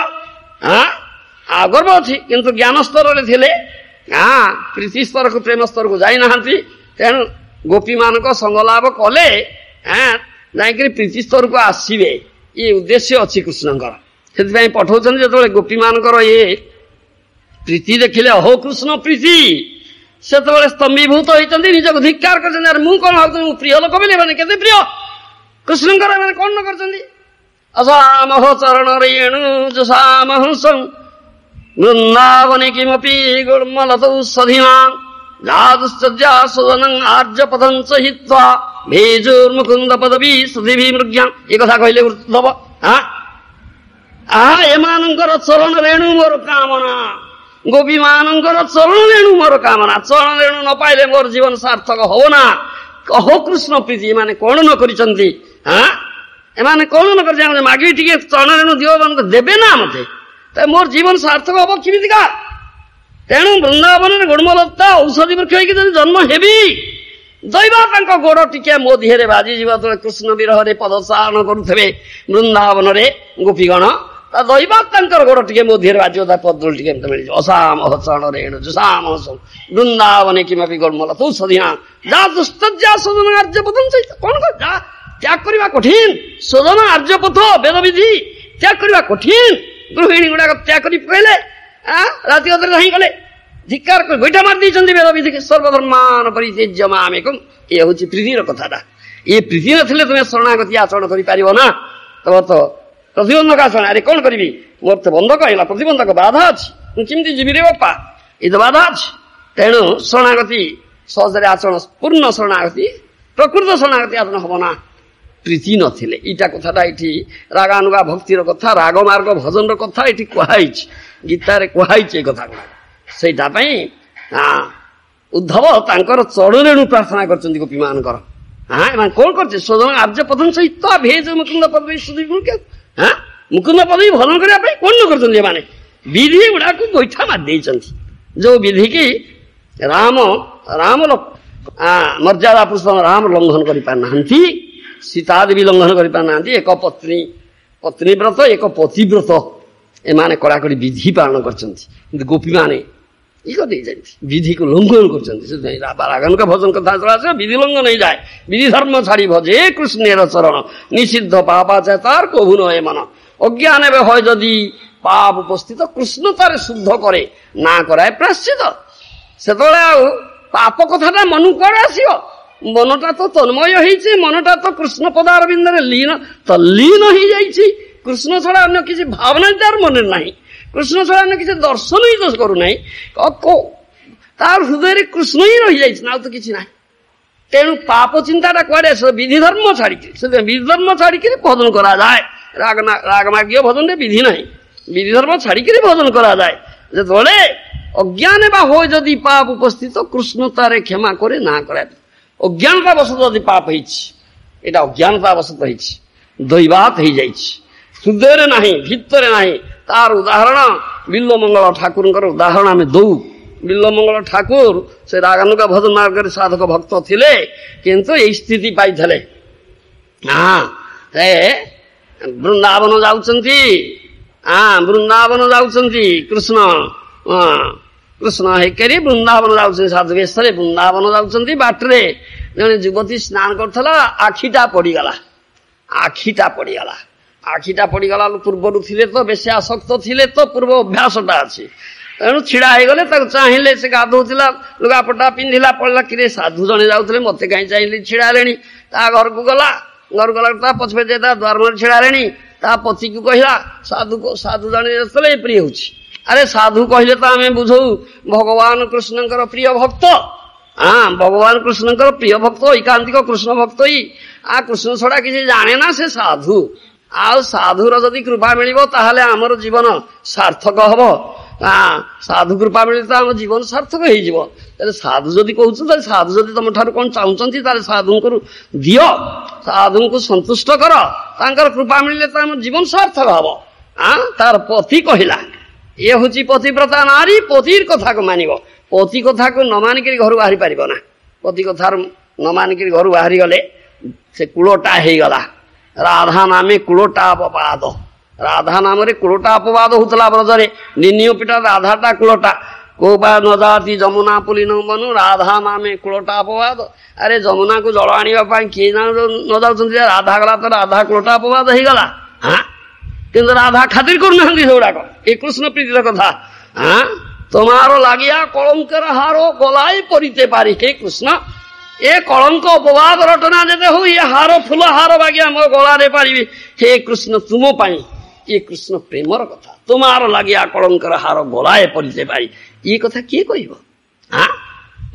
ଆଉ ଗର୍ବ ଅଛି। କିନ୍ତୁ ଜ୍ଞାନ ସ୍ତରରେ ଥିଲେ, ପ୍ରୀତି ସ୍ତରକୁ ପ୍ରେମ ସ୍ତରକୁ ଯାଇନାହାନ୍ତି। ତେଣୁ ଗୋପୀମାନଙ୍କ ସଙ୍ଗଲାଭ କଲେ ଯାଇକରି ପ୍ରୀତି ସ୍ତରକୁ ଆସିବେ, ଇଏ ଉଦ୍ଦେଶ୍ୟ ଅଛି କୃଷ୍ଣଙ୍କର। ସେଥିପାଇଁ ପଠଉଛନ୍ତି। ଯେତେବେଳେ ଗୋପୀମାନଙ୍କର ଇଏ ପ୍ରୀତି ଦେଖିଲେ, ଅହୋ କୃଷ୍ଣ ପ୍ରୀତି, ସେତେବେଳେ ସ୍ତମ୍ଭୀଭୂତ ହେଇଛନ୍ତି, ନିଜକୁ ଧିକ୍କାର କରିଛନ୍ତି। ଆରେ ମୁଁ କଣ ଭାବୁଥିଲି ମୁଁ ପ୍ରିୟ ଲୋକ ବୋଲି? ଏମାନେ କେତେ ପ୍ରିୟ କୃଷ୍ଣଙ୍କର, ଏମାନେ କଣ ନ କରିଛନ୍ତି? ଅସାମହ ଚରଣ ରେଣୁ ଯଶାମହ ବୃନ୍ଦାବନେ କିମପି ଗୁଳ୍ମଲତୌ ସଧୀନା ଯାଦୁଶ୍ଚର୍ଯ୍ୟା ସଦନଂ ଆର୍ଯ୍ୟପଦଂ ସହିତ୍ୱା ଭେଜୁର୍ମୁକୁନ୍ଦ ପଦବୀ ସୁଧିଭିମୃଜ୍ଞା। ଏ କଥା କହିଲେ ଉଦ୍ଧବ। ଏମାନଙ୍କର ଚରଣ ରେଣୁ ମୋର କାମନା, ଗୋପୀମାନଙ୍କର ଚରଣ ରେଣୁ ମୋର କାମନା। ଚରଣ ରେଣୁ ନ ପାଇଲେ ମୋର ଜୀବନ ସାର୍ଥକ ହବ ନା। କହ କୃଷ୍ଣ ପ୍ରୀତି ଏମାନେ କଣ ନ କରିଛନ୍ତି? ଏମାନେ କଣ ନ କରିଛନ୍ତି? ମାଗି ଟିକେ ଚରଣ ରେଣୁ ଦିଅ, ଦେବେ ନା ମତେ, ମୋର ଜୀବନ ସାର୍ଥକ ହବ କେମିତିକା? ତେଣୁ ବୃନ୍ଦାବନରେ ଗୁଳ୍ମଲତା ଔଷଧି ବୃକ୍ଷ ହେଇକି ଯଦି ଜନ୍ମ ହେବି, ଦୈବା ତାଙ୍କ ଗୋଡ ଟିକେ ମୋ ଦେହରେ ବାଜିଯିବ। ଯେତେବେଳେ କୃଷ୍ଣ ବିରହରେ ପଦଚାରଣ କରୁଥିବେ ବୃନ୍ଦାବନରେ ଗୋପୀଗଣ, ତା ଦୈବା ତାଙ୍କର ଗୋଡ ଟିକେ ମୋ ଦେହରେ ବାଜିବ, ତା ପଦ୍ମ ଟିକେ ଏମିତି ମିଳିଯିବ। ଅସାମହ ଚରଣ ରେଣୁ ଯଶାମହ ବୃନ୍ଦାବନେ କିମପି ଗୁଳ୍ମଲତା ଔଷଧିନା ଯା ଦୁଷ୍ଟର୍ଯ୍ୟା ସୋଦନ ଆର୍ଯ୍ୟପଥଂ ସହିତ। କଣ ଯା ତ୍ୟାଗ କରିବା କଠିନ, ସୋଦନ ଆର୍ଯ୍ୟପଥ ବେଦବିଧି ତ୍ୟାଗ କରିବା କଠିନ। ଗୃହିଣୀ ଗୁଡାକ ତ୍ୟାଗ କରି ପକେଇଲେ, ରାତି ଅଧରେ ନାହିଁ ଗଲେ, ଧିକ୍କାର କରି ଗୋଇଠା ମାରି ଦେଇଛନ୍ତି ବେଦବିଧି। ସର୍ବଧର୍ମାନ ପରିତ୍ୟଜ୍ୟ ମାମେକଂ। ଏ ହଉଛି ପ୍ରୀତିର କଥାଟା। ଏ ପ୍ରୀତି ନଥିଲେ ତୁମେ ଶରଣାଗତି ଆଚରଣ କରିପାରିବ ନା। ତମର ତ ପ୍ରତିବନ୍ଧକ ଆଚରଣ। ଆରେ କଣ କରିବି, ମୋର ତ ବନ୍ଧକ ହେଲା, ପ୍ରତିବନ୍ଧକ ବାଧା ଅଛି, ମୁଁ କେମିତି ଯିବି ରେ ବାପା, ଏ ତ ବାଧା ଅଛି। ତେଣୁ ଶରଣାଗତି ସହଜରେ ଆଚରଣ, ପୂର୍ଣ୍ଣ ଶରଣାଗତି, ପ୍ରକୃତ ଶରଣାଗତି ଆଚରଣ ହବ ନା ପ୍ରୀତି ନଥିଲେ। ଏଇଟା କଥାଟା ଏଠି ରାଗାନୁଗା ଭକ୍ତିର କଥା, ରାଗମାର୍ଗ ଭଜନର କଥା ଏଠି କୁହାଯାଇଛି, ଗୀତାରେ କୁହାଯାଇଛି ଏ କଥା। ସେଇଟା ପାଇଁ ଉଦ୍ଧବ ତାଙ୍କର ଚରଣରେଣୁ ପ୍ରାର୍ଥନା କରିଛନ୍ତି ଗୋପୀମାନଙ୍କର। ଏମାନେ କଣ କରୁছে? ସୋଦନ ଆର୍ଯ୍ୟପଥଂ ସହିତ ଭେଜ ମୁକୁନ୍ଦ ପଦବୀ ସୁଧୀ ମୁକୁନ୍ଦ ପଦବୀ ଭରଣ କରିବା ପାଇଁ କଣ ନ କରିଛନ୍ତି? ଏମାନେ ବିଧି ଗୁଡାକୁ ଗୋଇଠା ମାରି ଦେଇଛନ୍ତି। ଯୋଉ ବିଧି କି ରାମ ମର୍ଯ୍ୟାଦା ପୁରୁଷୋତ୍ତମ ରାମ ଲଙ୍ଘନ କରିପାରିନାହାନ୍ତି, ସୀତା ଦେବୀ ଲଙ୍ଘନ କରିପାରିନାହାନ୍ତି। ଏକ ପତ୍ନୀ ବ୍ରତ, ଏକ ପତିବ୍ରତ ଏମାନେ କଡ଼ାକଡ଼ି ବିଧି ପାଳନ କରିଛନ୍ତି। କିନ୍ତୁ ଗୋପୀମାନେ ଇଏ କରିଦେଇଛନ୍ତି, ବିଧିକୁ ଲଙ୍ଘନ କରୁଛନ୍ତି। ସେଥିପାଇଁ ରାଗାନୁକା ଭଜନ କଥା ଆସିବ, ବିଧି ଲଙ୍ଘନ ହେଇଯାଏ। ବିଧି ଧର୍ମ ଛାଡ଼ି ଭଜେ କୃଷ୍ଣେର ଚରଣ ନିଷିଦ୍ଧ ପାପାଚାର କভু নয় মন। অজ্ঞান এবে হয় যদি পাপ উপস্থিত কৃষ্ণ তারে শুদ্ধ করে না করায় প্রাশ্চিত। সেতବେଳେ ଆଉ ପାପ କଥାଟା ମନକୁ କୁଆଡ଼େ ଆସିବ? ମନଟା ତ ତନ୍ମୟ ହେଇଛି, ମନଟା ତ କୃଷ୍ଣ ପଦାରବିନ୍ଦରେ ତଲ୍ଲୀନ ହେଇଯାଇଛି। କୃଷ୍ଣ ଛଡା ଅନ୍ୟ କିଛି ଭାବନା ତାର ମନରେ ନାହିଁ, କୃଷ୍ଣ ଛଡା ଅନ୍ୟ କିଛି ଦର୍ଶନ ହିଁ ତ କରୁନାହିଁ। ତାର ହୃଦୟରେ କୃଷ୍ଣ ହିଁ ରହିଯାଇଛି ନା, ଆଉ ତ କିଛି ନାହିଁ। ତେଣୁ ପାପ ଚିନ୍ତାଟା କୁଆଡେ ଆସିବ? ବିଧି ଧର୍ମ ଛାଡିକିରି। ସେଥିପାଇଁ ବିଧି ଧର୍ମ ଛାଡିକିରି ଭଜନ କରାଯାଏ। ରାଗମାର୍ଗୀୟ ଭଜନରେ ବିଧି ନାହିଁ, ବିଧି ଧର୍ମ ଛାଡିକିରି ଭଜନ କରାଯାଏ। ଯେତେବେଳେ ଅଜ୍ଞାନ ବା ହୁଏ ଯଦି ପାପ ଉପସ୍ଥିତ, କୃଷ୍ଣ ତାରେ କ୍ଷମା করে না করায়। অজ্ঞানতা বশত যদি পাপ ହେଇଛି, এটা অজ্ঞানতা বশত ହେଇଛି, দৈবাত ହେଇଯାଇଛି, ହୃଦୟରେ ନାହିଁ, ଭିତରେ ନାହିଁ। ତାର ଉଦାହରଣ ବିଲ୍ୱମଙ୍ଗଳ ଠାକୁରଙ୍କର ଉଦାହରଣ ଆମେ ଦଉ। ବିଲ୍ୱମଙ୍ଗଳ ଠାକୁର ସେ ରାଗାନୁଗା ଭଜନ ମାର୍ଗରେ ସାଧକ ଭକ୍ତ ଥିଲେ, କିନ୍ତୁ ଏଇ ସ୍ଥିତି ପାଇଥିଲେ। ବୃନ୍ଦାବନ ଯାଉଛନ୍ତି, ବୃନ୍ଦାବନ ଯାଉଛନ୍ତି କୃଷ୍ଣ ହେଇକରି ବୃନ୍ଦାବନ ଯାଉଛନ୍ତି, ସାଧୁ ବେଶରେ ବୃନ୍ଦାବନ ଯାଉଛନ୍ତି। ବାଟରେ ଜଣେ ଯୁବତୀ ସ୍ନାନ କରୁଥିଲା, ଆଖିଟା ପଡିଗଲା। ଆଖିଟା ପଡିଗଲା ପୂର୍ବରୁ ଥିଲେ ତ ବେଶୀ ଆସକ୍ତ ଥିଲେ ତ ପୂର୍ବ ଅଭ୍ୟାସଟା ଅଛି ତେଣୁ ଛିଡା ହେଇଗଲେ ତାକୁ ଚାହିଁଲେ ସେ ଗାଧଉଥିଲା ଲୁଗାପଟା ପିନ୍ଧିଲା ପଡିଲା କିରେ ସାଧୁ ଜଣେ ଯାଉଥିଲେ ମତେ କାହିଁ ଚାହିଁଲି ଛିଡା ହେଲେଣି ତା ଘରକୁ ଗଲା ତା ପଛରେ ଯାଇ ତା ଦ୍ୱାର ମୁହଁରେ ଛିଡା ହେଲେଣି ତା ପତିକୁ କହିଲା ସାଧୁ ଜଣେ ଯେତେବେଳେ ପ୍ରିୟ ହଉଛି ଆରେ ସାଧୁ କହିଲେ ତ ଆମେ ବୁଝଉ ଭଗବାନ କୃଷ୍ଣଙ୍କର ପ୍ରିୟ ଭକ୍ତ ଭଗବାନ କୃଷ୍ଣଙ୍କର ପ୍ରିୟ ଭକ୍ତ ଏକାନ୍ତିକ କୃଷ୍ଣ ଭକ୍ତ କୃଷ୍ଣ ଛଡା କିଛି ଜାଣେ ନା ସେ ସାଧୁ ଆଉ ସାଧୁର ଯଦି କୃପା ମିଳିବ ତାହେଲେ ଆମର ଜୀବନ ସାର୍ଥକ ହବ ସାଧୁ କୃପା ମିଳିଲେ ତ ଆମ ଜୀବନ ସାର୍ଥକ ହେଇଯିବ ତାହେଲେ ସାଧୁ ଯଦି କହୁଛୁ ତାହେଲେ ସାଧୁ ଯଦି ତମ ଠାରୁ କଣ ଚାହୁଁଛନ୍ତି ତାହେଲେ ସାଧୁଙ୍କୁ ଦିଅ ସାଧୁଙ୍କୁ ସନ୍ତୁଷ୍ଟ କର ତାଙ୍କର କୃପା ମିଳିଲେ ତ ଆମ ଜୀବନ ସାର୍ଥକ ହବ ତାର ପତି କହିଲା ଇଏ ହଉଛି ପତିବ୍ରତା ନାରୀ ପତିର କଥାକୁ ମାନିବ ପତି କଥାକୁ ନ ମାନିକିରି ଘରୁ ବାହାରି ପାରିବ ନା ପତି କଥାରୁ ନ ମାନିକିରି ଘରୁ ବାହାରି ଗଲେ ସେ କୂଳଟା ହେଇଗଲା ରାଧା ନାମେ କୂଳଟା ଅପବାଦ ରାଧା ନାମରେ କୂଳଟା ଅପବାଦ ହଉଥିଲା ବ୍ରଜରେ ନିନିୟ ପିଠା ରାଧାଟା କୂଳଟା କୋଉ ବା ନଜାତି ଯମୁନା ପୁଲିନ ବନୁ ରାଧା ନାମେ କୂଳଟା ଅପବାଦ ଆରେ ଯମୁନାକୁ ଜଳ ଆଣିବା ପାଇଁ କିଏ ନ ଯାଉଛନ୍ତି ରାଧା ଗଲା ତ ରାଧା କୂଳଟା ଅପବାଦ ହେଇଗଲା କିନ୍ତୁ ରାଧା ଖାତିର କରୁନାହାନ୍ତି ସେଗୁଡାକ ଏ କୃଷ୍ଣ ପ୍ରୀତିର କଥା তোমার লাগিয়া কলঙ্কের হার গলায় পরিতে পারি হে কৃষ্ণ এ কলঙ্ক অপবাদ রটনা যেতে হো এ হার ফুল হার বাগিয়া মো গলারে পারিবি হে কৃষ্ণ তুম পাই এ কৃষ্ণ প্রেমর কথা তোমার লাগিয়া কলঙ্কের হার গলায় পরিতে পারি এই কথা কিଏ କହିବ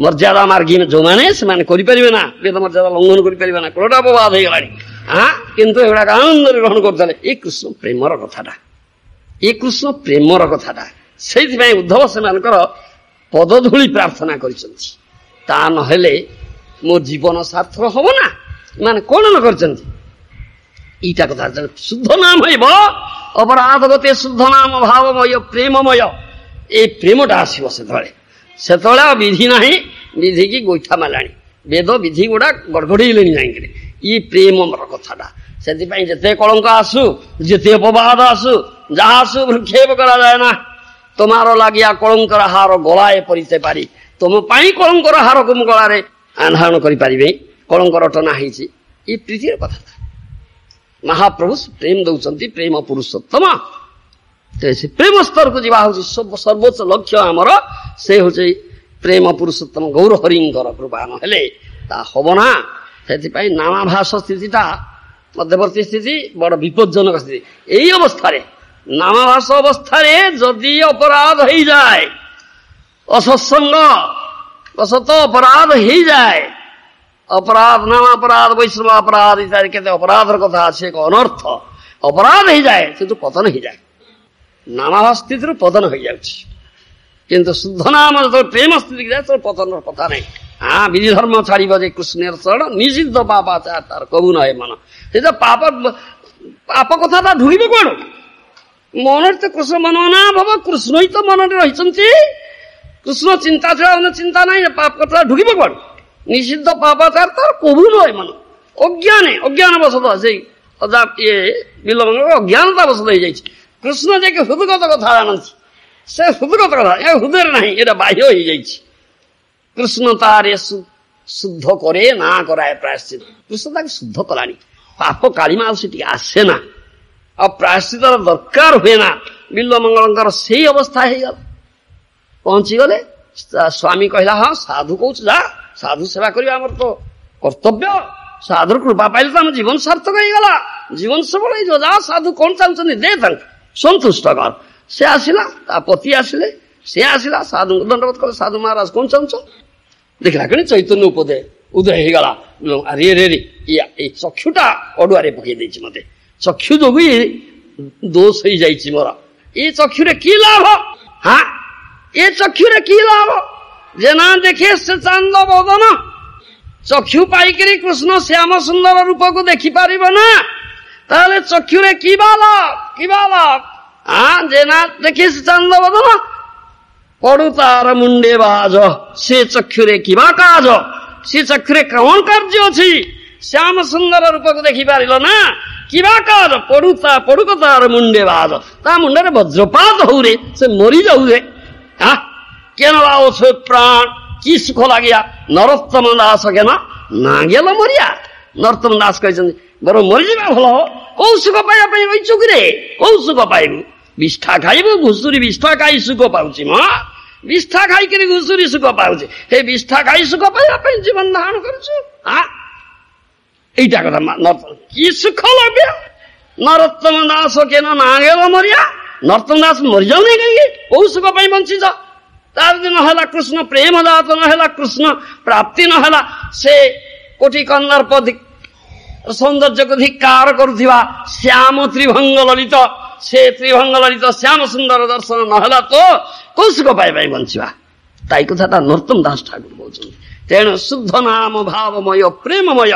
মর্যাদা মার্গী ଯୋଉମାନେ ସେମାନେ କରିପାରିବେ ନା ବେଦ ମର୍ଯ୍ୟାଦା ଲଙ୍ଘନ କରିପାରିବେ ନା କଳଟା ଅପବାଦ ହେଇଗଲାଣି କିନ୍ତୁ ଏଗୁଡାକ ଆନନ୍ଦରେ ଗ୍ରହଣ କରୁଥିଲେ ଏ କୃଷ୍ଣ ପ୍ରେମର କଥାଟା ଏ କୃଷ୍ଣ ପ୍ରେମର କଥାଟା ସେଇଥିପାଇଁ ଉଦ୍ଧବ ସେମାନଙ୍କର ପଦଧୂଳି ପ୍ରାର୍ଥନା କରିଛନ୍ତି ତା ନହେଲେ ମୋ ଜୀବନ ସାର୍ଥକ ହବ ନା ଏମାନେ କଣ ନ କରିଛନ୍ତି ଏଇଟା କଥା ଶୁଦ୍ଧ ନାମ ହେବ ଅପରାଧ ଗତେ ଶୁଦ୍ଧ ନାମ ଭାବମୟ ପ୍ରେମମୟ ଏଇ ପ୍ରେମଟା ଆସିବ ସେତେବେଳେ ଆଉ ବିଧି ନାହିଁ ବିଧିକି ଗୋଇଠା ମାରିଲାଣି ବେଦ ବିଧି ଗୁଡା ଗଡଗଡେଇଲେଣି ଯାଇକିରି ଇ ପ୍ରେମର କଥାଟା ସେଥିପାଇଁ ଯେତେ କଳଙ୍କ ଆସୁ ଯେତେ ଅପବାଦ ଆସୁ ଯାହା ଆସୁ ଭୃକ୍ଷେପ କରାଯାଏ ନା তোমার লাগিয়া কলঙ্কর হার গলায় পরিতে পারি তোম পাই কলঙ্কর হারକୁ ମୁଁ ଗଳାରେ ଧାରଣ କରିପାରିବି କଳଙ୍କ ରଟନା ହେଇଛି ଏ ପ୍ରୀତିର କଥା ମହାପ୍ରଭୁ ପ୍ରେମ ଦଉଛନ୍ତି ପ୍ରେମ ପୁରୁଷୋତ୍ତମ ସେ ପ୍ରେମ ସ୍ତରକୁ ଯିବା ହଉଛି ସର୍ବୋଚ୍ଚ ଲକ୍ଷ୍ୟ ଆମର ସେ ହଉଛି ପ୍ରେମ ପୁରୁଷୋତ୍ତମ ଗୌର ହରିଙ୍କର କୃପା ନହେଲେ ତା ହବ ନା ସେଥିପାଇଁ ନାମାଭାସ ସ୍ଥିତିଟା ମଧ୍ୟବର୍ତ୍ତୀ ସ୍ଥିତି ବଡ ବିପଜ୍ଜନକ ସ୍ଥିତି ଏଇ ଅବସ୍ଥାରେ ନାମାଭାସ ଅବସ୍ଥାରେ ଯଦି ଅପରାଧ ହେଇଯାଏ ଅସତ୍ସଙ୍ଗ ବଶତ ଅପରାଧ ହେଇଯାଏ ଅପରାଧ ନାମାପରାଧ ବୈଷ୍ଣବ ଅପରାଧ ଇତ୍ୟାଦି କେତେ ଅପରାଧର କଥା ଅଛି ଏକ ଅନର୍ଥ ଅପରାଧ ହେଇଯାଏ କିନ୍ତୁ ପତନ ହେଇଯାଏ ନାମାଭାସ ସ୍ଥିତିରୁ ପତନ ହେଇଯାଉଛି କିନ୍ତୁ ଶୁଦ୍ଧ ନାମ ଯେତେବେଳେ ପ୍ରେମ ସ୍ଥିତିକି ଯାଏ ସେତେବେଳେ ପତନର କଥା ନାହିଁ ବିଧି ଧର୍ମ ଛାଡ଼ିବ ଯେ କୃଷ୍ଣର ଶରଣ ନିଷିଦ୍ଧ ପାପାଚାର ତାର କବୁ ନହେ ମନ ସେ ପାପ କଥାଟା ଢୁଳିବ କୁଆଡୁ ମନରେ ତ କୃଷ୍ଣ ମନ ନା ଭାବ କୃଷ୍ଣ ହିଁ ତ ମନରେ ରହିଛନ୍ତି କୃଷ୍ଣ ଚିନ୍ତା ଛଡା ଅନ୍ୟ ଚିନ୍ତା ନାହିଁ ପାପ କଥା ଢୁକିବ କୁଆଡୁ ନିଷିଦ୍ଧ ପାପାଚାର ତାର କବୁ ନହେ ମନ ଅଜ୍ଞାନ ବଶତ ସେଇ ବିଲମ୍ବ ଅଜ୍ଞାନତା ବଶତ ହେଇଯାଇଛି କୃଷ୍ଣ ଯେ କି ହୃଦଗତ କଥା ଜାଣନ୍ତି ସେ ହୃଦଗତ କଥା ଏ ହୃଦୟରେ ନାହିଁ ଏଇଟା ବାହ୍ୟ ହେଇଯାଇଛି କୃଷ୍ଣ ତାର ଶୁଦ୍ଧ କରେ ନା କରାଏ ପ୍ରାୟଶ୍ଚିତ କୃଷ୍ଣ ତାକୁ ଶୁଦ୍ଧ କଲାଣି ପାପ କାଳିମା ଆଉ ସେ ଟିକେ ଆସେ ନା ଆଉ ପ୍ରାୟଶ୍ଚିତର ଦରକାର ହୁଏ ନା ବିଲ୍ୱମଙ୍ଗଳଙ୍କର ସେଇ ଅବସ୍ଥା ହେଇଗଲା ପହଞ୍ଚିଗଲେ ସ୍ୱାମୀ କହିଲା ହଁ ସାଧୁ କହୁଛୁ ଯା ସାଧୁ ସେବା କରିବା ଆମର ତ କର୍ତ୍ତବ୍ୟ ସାଧୁର କୃପା ପାଇଲେ ତ ଆମ ଜୀବନ ସାର୍ଥକ ହେଇଗଲା ଜୀବନ ସଫଳ ହେଇଯିବ ଯା ସାଧୁ କଣ ଚାହୁଁଛନ୍ତି ଦେ ତାଙ୍କୁ ସନ୍ତୁଷ୍ଟ କର ସେ ଆସିଲା ତା ପତି ଆସିଲେ ସେ ଆସିଲା ସାଧୁଙ୍କୁ ଦଣ୍ଡବତ କଲେ ସାଧୁ ମହାରାଜ କଣ ଚାହୁଁଛ ଦେଖିଲା କିଣି ଚୈତନ୍ୟ ଉଦୟ ହେଇଗଲା ଆରେ ରେ ଏଇ ଚକ୍ଷୁଟା ଅଡୁଆରେ ପକେଇ ଦେଇଛି ମତେ ଚକ୍ଷୁ ଯୋଗୁ ଦୋଷ ହେଇଯାଇଛି ମୋର ଏ ଚକ୍ଷୁରେ କି ଲାଭ ଏ ଚକ୍ଷୁରେ କି ଲାଭ ଯେ ନା ଦେଖେ ସେ ଚାନ୍ଦ ବଦନ ଚକ୍ଷୁ ପାଇକିରି କୃଷ୍ଣ ଶ୍ୟାମ ସୁନ୍ଦର ରୂପକୁ ଦେଖିପାରିବ ନା ତାହେଲେ ଚକ୍ଷୁରେ କି ବାଲ ଯେ ନା ଦେଖେ ସେ ଚାନ୍ଦ ବଦନ ପଡୁ ତାର ମୁଣ୍ଡେ ବାଜ ସେ ଚକ୍ଷୁରେ କିବା କାଜ ସେ ଚକ୍ଷୁରେ କଣ କାର୍ଯ୍ୟ ଅଛି ଶ୍ୟାମ ସୁନ୍ଦର ରୂପକୁ ଦେଖିପାରିଲ ନା କିବା କାଜ ପଡୁ ତାର ମୁଣ୍ଡେ ବାଜ ତା ମୁଣ୍ଡରେ ବଜ୍ରପାତ ହଉରେ ସେ ମରିଯାଉରେ କେନ ଅଛ ପ୍ରାଣ କି ସୁଖ ଲାଗିଆ ନରୋତ୍ତମ ଦାସ କେନ ନା ଗେଲ ମରିଆ ନରୋତ୍ତମ ଦାସ କହିଛନ୍ତି ବରଂ ମରିଯିବା ଭଲ କୋଉ ସୁଖ ପାଇବା ପାଇଁ ରହିଛୁ କିରେ? କୋଉ ସୁଖ ପାଇବୁ? ବିଷ୍ଠା ଖାଇବୁ, ଘୁଷୁରି ବିଷ୍ଠା ଖାଇ ସୁଖ ପାଉଛି ମ। ବିଷ୍ଠା ଖାଇକିରି ଘୁଷୁରି ସୁଖ ପାଉଛି। ହେ ବିଷ୍ଠା ଖାଇ ସୁଖ ପାଇବା ପାଇଁ ଜୀବନ ଧାରଣ କରୁଛୁ? এইটা কথা। কি সুখ লভ্য? নরোত্তম দাস কেন না গেল মরিয়া? নরোত্তম দাস মরিযাଉନି କାହିଁକି? କୋଉ ସୁଖ ପାଇଁ ବଞ୍ଚିଛ? ତାର ଯଦି ନହେଲା କୃଷ୍ଣ ପ୍ରେମ ଦାତ, ନହେଲା କୃଷ୍ଣ ପ୍ରାପ୍ତି, ନହେଲା ସେ କୋଟି କନ୍ଦର୍ପ ସୌନ୍ଦର୍ଯ୍ୟକୁ ଧିକ୍କାର କରୁଥିବା ଶ୍ୟାମ ତ୍ରିଭଙ୍ଗ ଲଳିତ, ସେ ତ୍ରିଭଙ୍ଗ ଲଳିତ ଶ୍ୟାମ ସୁନ୍ଦର ଦର୍ଶନ ନହେଲା ତ କୋଉ ସୁଖ ପାଇବା ପାଇଁ ବଞ୍ଚିବା? ତାଇ କଥାଟା ନରୋତ୍ତମ ଦାସ ଠାକୁର କହୁଛନ୍ତି। ତେଣୁ ଶୁଦ୍ଧ ନାମ ଭାବମୟ ପ୍ରେମମୟ,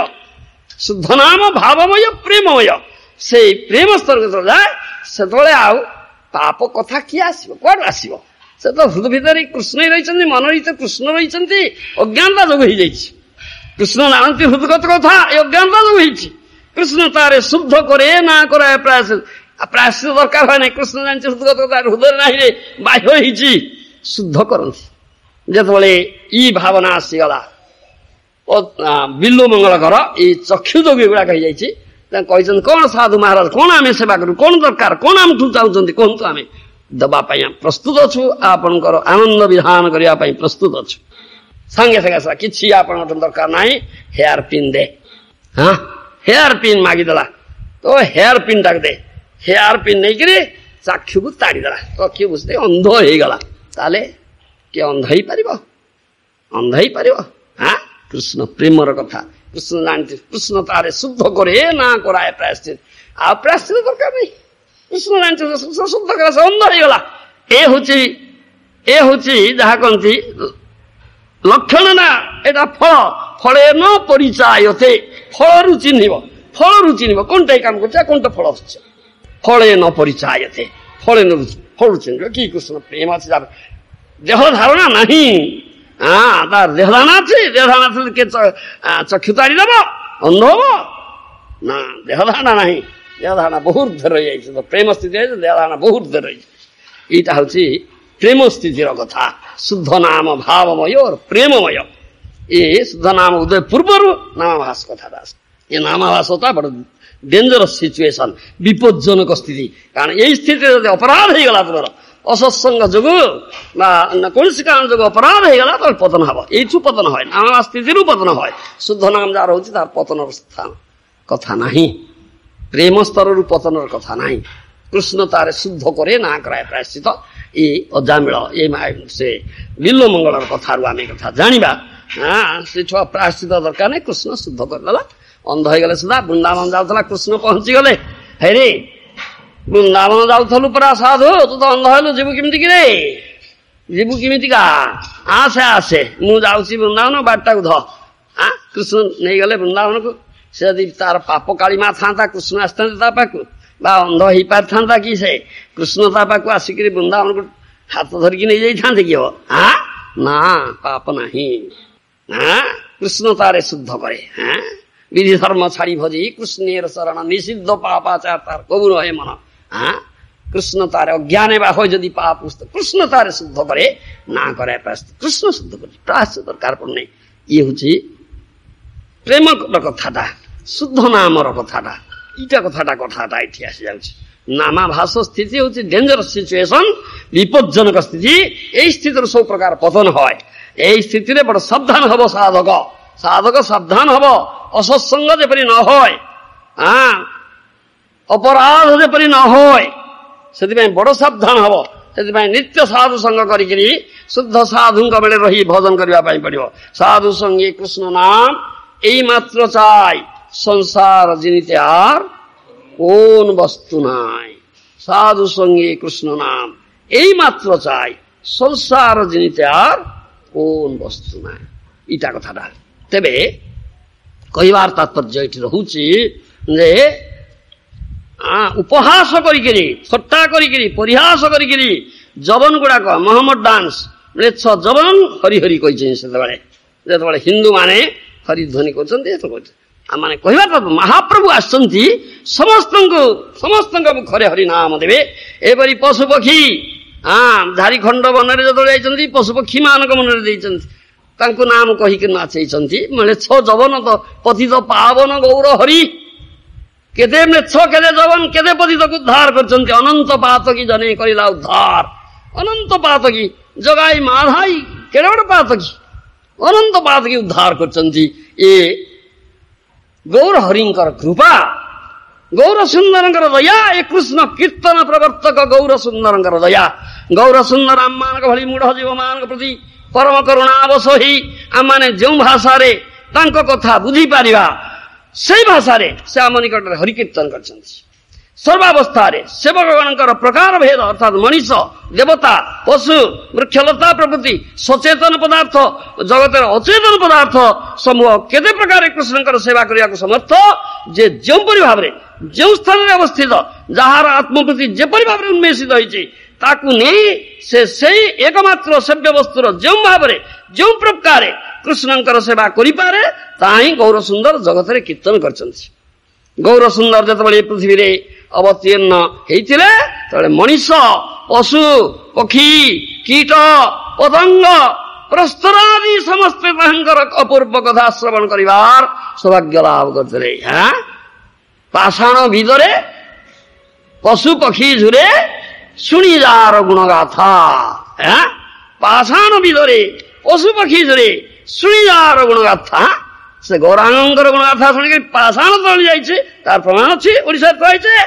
ଶୁଦ୍ଧ ନାମ ଭାବମୟ ପ୍ରେମମୟ, ସେଇ ପ୍ରେମ ସ୍ତରକୁ ଯାଏ ସେତେବେଳେ ଆଉ ପାପ କଥା କିଏ ଆସିବ? କୁଆଡୁ ଆସିବ? ସେ ତ ହୃଦ ଭିତରେ କୃଷ୍ଣ ରହିଛନ୍ତି, ମନ ଭିତରେ କୃଷ୍ଣ ରହିଛନ୍ତି। ଅଜ୍ଞାନତା ଯୋଗ ହେଇଯାଇଛି। କୃଷ୍ଣ ଜାଣନ୍ତି ହୃଦଗତ କଥା, ଏ ଅଜ୍ଞାନତା ଯୋଗ ହେଇଛି। କୃଷ୍ଣ ତାରେ ଶୁଦ୍ଧ କରେ ନା କରାଏ ପ୍ରାୟଶ୍ଚିତ ଦରକାର হয় ନାହିଁ। କୃଷ୍ଣ ଜାଣିଛି ହୃଦଗତ କଥା, ହୃଦୟରେ ନାହିଁ ରେ ବାହ୍ୟ ହେଇଛି, ଶୁଦ୍ଧ କରନ୍ତି। ଯେତେବେଳେ ଇ ଭାବନା ଆସିଗଲା, ବିଲ୍ଲୁ ମଙ୍ଗଳକର ଏଇ ଚକ୍ଷୁ ଯୋଗୀ ଗୁଡାକ ହେଇଯାଇଛି, ତାଙ୍କୁ କହିଛନ୍ତି କଣ ସାଧୁ ମହାରାଜ, କଣ ଆମେ ସେବା କରୁ, କଣ ଦରକାର, କଣ ଆମଠୁ ଚାହୁଁଛନ୍ତି କୁହନ୍ତୁ, ଆମେ ଦେବା ପାଇଁ ପ୍ରସ୍ତୁତ ଅଛୁ, ଆପଣଙ୍କର ଆନନ୍ଦ ବିଧାନ କରିବା ପାଇଁ ପ୍ରସ୍ତୁତ ଅଛୁ। ସାଙ୍ଗେ ସାଙ୍ଗେ କିଛି ଆପଣଙ୍କ ଦରକାର ନାହିଁ, ହେୟାର ପିନ୍ ଦେ। ହେୟାର ପିନ୍ ମାଗିଦେଲା ତ ହେୟାର ପିନ୍ ଟାକୁ ଦେ। ହେୟାର ପିନ୍ ନେଇକିରି ଚାକ୍ଷୁକୁ ତାଡ଼ିଦେଲା, ଚକ୍ଷୁ ବୁଝିଲେ ଅନ୍ଧ ହେଇଗଲା। ତାହେଲେ କିଏ ଅନ୍ଧ ହେଇପାରିବ? ଅନ୍ଧ ହେଇପାରିବ? କୃଷ୍ଣ ପ୍ରେମର କଥା। କୃଷ୍ଣ ଜାଣିଛି, କୃଷ୍ଣ ତାରେ ଶୁଦ୍ଧ କରେ ନା କରାଏ ପ୍ରାୟଶ୍ଚିତ। ଆଉ ପ୍ରାୟଶ୍ଚିତ ଦରକାର ନାହିଁ। କୃଷ୍ଣ ଜାଣିଛି ଶୁଦ୍ଧ କରେ, ସେ ଅନ୍ଧ ହେଇଗଲା। ଏ ହଉଛି ଯାହା କହନ୍ତି ଲକ୍ଷଣ ନା, ଏଟା ଫଳ। ଫଳେ ନ ପରିଚାୟତେ, ଫଳରୁ ଚିହ୍ନିବ, ଫଳରୁ ଚିହ୍ନିବ କୋନଟା କାମ କରୁଛି, କୋନଟା ଫଳ ଆସୁଛି। ଫଳେ ନ ପରିଚାୟତେ, ଫଳରୁ ଚିହ୍ନିବ କି କୃଷ୍ଣ ପ୍ରେମ ଅଛି। ଦେହ ଧାରଣା ନାହିଁ, ତାର ଦେହ ଧାରଣା ଅଛି। ଦେହ ଧାରଣା ଥିଲେ କିଏ ଚକ୍ଷୁ ତାଡ଼ିଦେବ, ଅନ୍ଧ ହବ ନା? ଦେହ ଧାରଣା ନାହିଁ, ଦେହ ଧାରଣା ବହୁତ ଧର ରହିଯାଇଛି। ତ ପ୍ରେମ ସ୍ଥିତି ହେଇଛି, ଦେହ ଧାରଣା ବହୁତ ଧର ରହିଛି। ଏଇଟା ହଉଛି ପ୍ରେମ ସ୍ଥିତିର କଥା। ଶୁଦ୍ଧ ନାମ ଭାବମୟ ପ୍ରେମମୟ। ଏ ଶୁଦ୍ଧ ନାମ ଉଦୟ ପୂର୍ବରୁ ନାମାଭାସ କଥାଟା ଆସେ। ଏ ନାମାଭାସଟା ବଡ ଡେଞ୍ଜରସ୍ ସିଚୁଏସନ, ବିପଜ୍ଜନକ ସ୍ଥିତି। କାରଣ ଏଇ ସ୍ଥିତିରେ ଯଦି ଅପରାଧ ହେଇଗଲା, ତୁମର ଅସତ୍ସଙ୍ଗ ଯୋଗୁ বা କୌଣସି କାରଣ ଯୋଗୁଁ ଅପରାଧ ହେଇଗଲା, ତାହେଲେ ପତନ ହବ। ଏଇଠୁ ପତନ হয়, ନାମାଭାସ ସ୍ଥିତିରୁ ପତନ হয়। ଶୁଦ୍ଧ ନାମ ଯାହା ରହୁଛି ତାର ପତନର ସ୍ଥାନ କଥା ନାହିଁ, ପ୍ରେମ ସ୍ତରରୁ ପତନର କଥା ନାହିଁ। କୃଷ୍ଣ ତାରେ ଶୁଦ୍ଧ କରେ ନା କରାଏ ପ୍ରାୟଶ୍ଚିତ। ଏ ଅଜାମିଳ, ସେ ବିଲ୍ଲ ମଙ୍ଗଳର କଥାରୁ ଆମେ କଥା ଜାଣିବା। ସେଠୁ ପ୍ରାୟଶ୍ଚିତ ଦରକାର ନାହିଁ, କୃଷ୍ଣ ଶୁଦ୍ଧ କରିଦେଲା। ଅନ୍ଧ ହେଇଗଲେ ସୁଦ୍ଧା ବୃନ୍ଦାବନ ଯାଉଥିଲା, କୃଷ୍ଣ ପହଞ୍ଚିଗଲେ। ହେରେ ବୃନ୍ଦାବନ ଯାଉଥିଲୁ ପରା ସାଧୁ, ତୁ ତ ଅନ୍ଧ ହେଲୁ, ଯିବୁ କେମିତି କିରେ? ଯିବୁ କେମିତିକା? ଆସେ ମୁଁ ଯାଉଛି ବୃନ୍ଦାବନ, ବାଟଟାକୁ ଧ। କୃଷ୍ଣ ନେଇଗଲେ ବୃନ୍ଦାବନକୁ। ସେ ଯଦି ତାର ପାପ କାଳିମା ଥାନ୍ତା, କୃଷ୍ଣ ଆସିଥାନ୍ତେ ତା ପାଖକୁ, ବା ଅନ୍ଧ ହେଇପାରିଥାନ୍ତା କି ସେ? କୃଷ୍ଣ ତା ପାଖକୁ ଆସିକିରି ବୃନ୍ଦାବନକୁ ହାତ ଧରିକି ନେଇଯାଇଥାନ୍ତେ କି? ନା, ପାପ ନାହିଁ। କୃଷ୍ଣ ତାରେ ଶୁଦ୍ଧ କରେ। ବିଧି ଧର୍ମ ଛାଡ଼ି ଭଜି କୃଷ୍ଣେର ଶରଣ, ନିଷିଦ୍ଧ ପାପାଚାର ତାର କବୁ ରହେ ମନ। କୃଷ୍ଣ ତାରେ ଅଜ୍ଞାନେ ବା হয় ଯଦି ପାପ, କୃଷ୍ଣ ତାରେ ଶୁଦ୍ଧ କରେ ନା କରାଏ ପ୍ରାୟଶ୍ଚିତ। କୃଷ୍ଣ ଶୁଦ୍ଧ করে, ପ୍ରାୟଶ୍ଚିତ ଦରକାର ପଡୁନି। ଇଏ ହଉଛି ପ୍ରେମର କଥାଟା, ଶୁଦ୍ଧ ନାମର କଥାଟା। এইটা কথাটা এটি আসি যাচ্ছে। নামাভাস স্থিতি হচ্ছে ডেঞ্জারাস সিচুয়েশন, বিপজ্জনক স্থিতি। এই স্থিতির সব প্রকার পতন হয়। এই স্থিতিরে বড় সাবধান হব সাধক। সাধক সাবধান হব, অসৎসঙ্গ যেপরি ন হয়, অপরাধ যেপরি ন হয়, ସେଥିପାଇଁ ବଡ ସାବଧାନ ହବ। ସେଥିପାଇଁ ନିତ୍ୟ ସାଧୁ ସଙ୍ଗ କରିକିରି ଶୁଦ୍ଧ ସାଧୁଙ୍କ ବେଳେ ରହି ଭଜନ କରିବା ପାଇଁ ପଡିବ। ସାଧୁ ସଙ୍ଗେ କୃଷ୍ଣ নাম এই মাত্র চাই, সংসার জিনিতে আর কোন বস্তু নাই। সাধু সঙ্গে কৃষ্ণ নাম এই মাত্র চাই, সংসার জিনিতে আর কোন বস্তু নাই। ইটা কথাটা। তেবে কহিবার তাৎপর্য এটি রহুছি যে উপহাস করিকিরি, ଥଟ୍ଟା କରିକିରି, ପରିହାସ କରିକିରି ଯବନ ଗୁଡାକ ମହମ୍ମଦ ଡାନ୍ସ ମ୍ଲେଚ୍ଛ ଯବନ ହରି ହରି କହିଛନ୍ତି। ସେତେବେଳେ ଯେତେବେଳେ ହିନ୍ଦୁ ମାନେ ହରିଧ୍ୱନି କରୁଛନ୍ତି, ମାନେ କହିବା ତ ମହାପ୍ରଭୁ ଆସିଛନ୍ତି, ସମସ୍ତଙ୍କ ମୁଖରେ ହରି ନାମ ଦେବେ। ଏପରି ପଶୁ ପକ୍ଷୀ ଝାରିଖଣ୍ଡ ବନରେ ଯେତେବେଳେ ଯାଇଛନ୍ତି, ପଶୁ ପକ୍ଷୀ ମାନଙ୍କ ମନରେ ଦେଇଛନ୍ତି, ତାଙ୍କୁ ନାମ କହିକି ନାଚେଇଛନ୍ତି। ମ୍ଲେଚ୍ଛ ଯବନ ତ ପତିତ ପାବନ ଗୌର ହରି। केते म्लेच्छ केते जवन केते पतितको उद्धार करछन्ति अनंत पातकी जने करिला उद्धार अनंत पातकी जगाई माधाई केडे बड पातकी अनंत पातकी उद्धार करछन्ति ए गौर हरिंकर कृपा गौर सुंदरंकर दया ए कृष्ण कीर्तन प्रवर्तक गौर सुंदरंकर दया गौर सुंदर आम्मानक भली मूढ़ जीव मानक प्रति परम करुणा अवसही आम्माने जो भाषा रे तांको कथा बुझी पारिबा से भाषा रे से आम निकट हरि कीर्तन करछन्ति सर्वावस्था रे सेवकगणकर प्रकार भेद अर्थात मनीष देवता पशु वृक्षलता प्रकृति सचेतन पदार्थ जगतर अचेतन पदार्थ समूह केते प्रकार कृष्णकर सेवा करिया समर्थ जे जोपरि भाव रे जो स्थान रे अवस्थित जहार आत्मप्रति जेपरि भाव रे उन्मेषित होइछि ताकू नहीं से एकमात्र सेव्य वस्तुर जो भाव रे जो प्रकार कृष्णकर सेवा करि पारे ताही गौर सुंदर जगत रे कीर्तन करछन्ति गौर सुंदर जतबळे पृथ्वी रे अवतीर्ण हेइतिले तळे मनीष पशु पक्षी कीट पतंग प्रस्तरादि समस्त तांकर अपूर्व कथा श्रवण करिवार सौभाग्य लाभ करथिले हां पाषाण विदरे पशु पक्षी झुरे सुनी जार गुणगाथा हां पाषाण विदरे पशु पक्षी झुरे सुनी जार गुणगाथा से गौरांगर गुणगाथा शुणी पाषाण तली जाइए तार प्रमाण अच्छी ओडिशा तो आइছে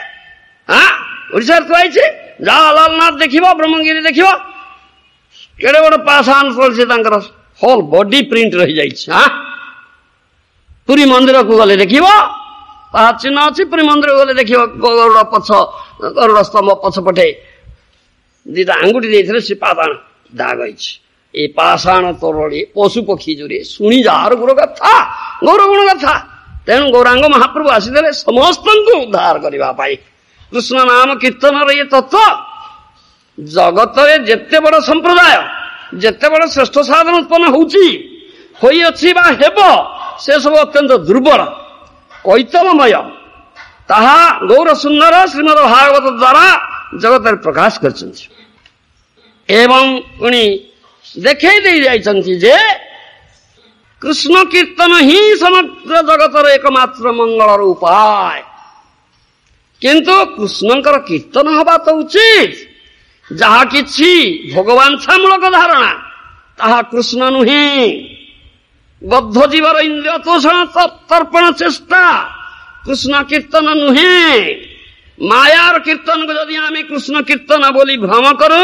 हाँ ओडिशा तो आइছে जा लालनाथ देखिबो ब्रह्मगिरी देखिबो केडे बड़ पाषाण तलছে तांकर होल बॉडी प्रिंट रही जाइছে हाँ पुरी मंदिर को गले देखिबो पाहाड़ चिन्ह अच्छी पुरी मंदिर को गले देखिबो गरुड़ पछ गरुड़ स्तंभ पछपटे दीटा आंगुठी देइथिले से पाषाण दाग आइছে ए पाषाण तोरड़ी पशु पक्षी जोरे शुणी जार गुण कथा गौर गुण कथा तेणु गौरांग महाप्रभु आसीदे समस्त उद्धार करने कृष्ण नाम कीर्तन ये तत्व जगत जेते बड़ संप्रदाय जेते बड़ श्रेष्ठ साधन उत्पन्न होउची से सब अत्यंत दुर्बल कैतवमय ताहा गौर सुंदर श्रीमद भागवत द्वारा जगत प्रकाश करछन्ति एवं पुणी देखे दे जाइछन्ति जे कृष्ण कीर्तन ही समग्र जगतर एकमात्र मंगल उपाय किंतु कृष्णकर कीर्तन हवा तो उचित जहा किछि भगवांछामूलक धारणा ताहा कृष्ण नुहे बद्ध जीवर इंद्रिय तोषण तर्पण चेष्टा कृष्ण कीर्तन नुहे मायार कीर्तन को यदि आम कृष्ण कीर्तन बोली भ्रम करू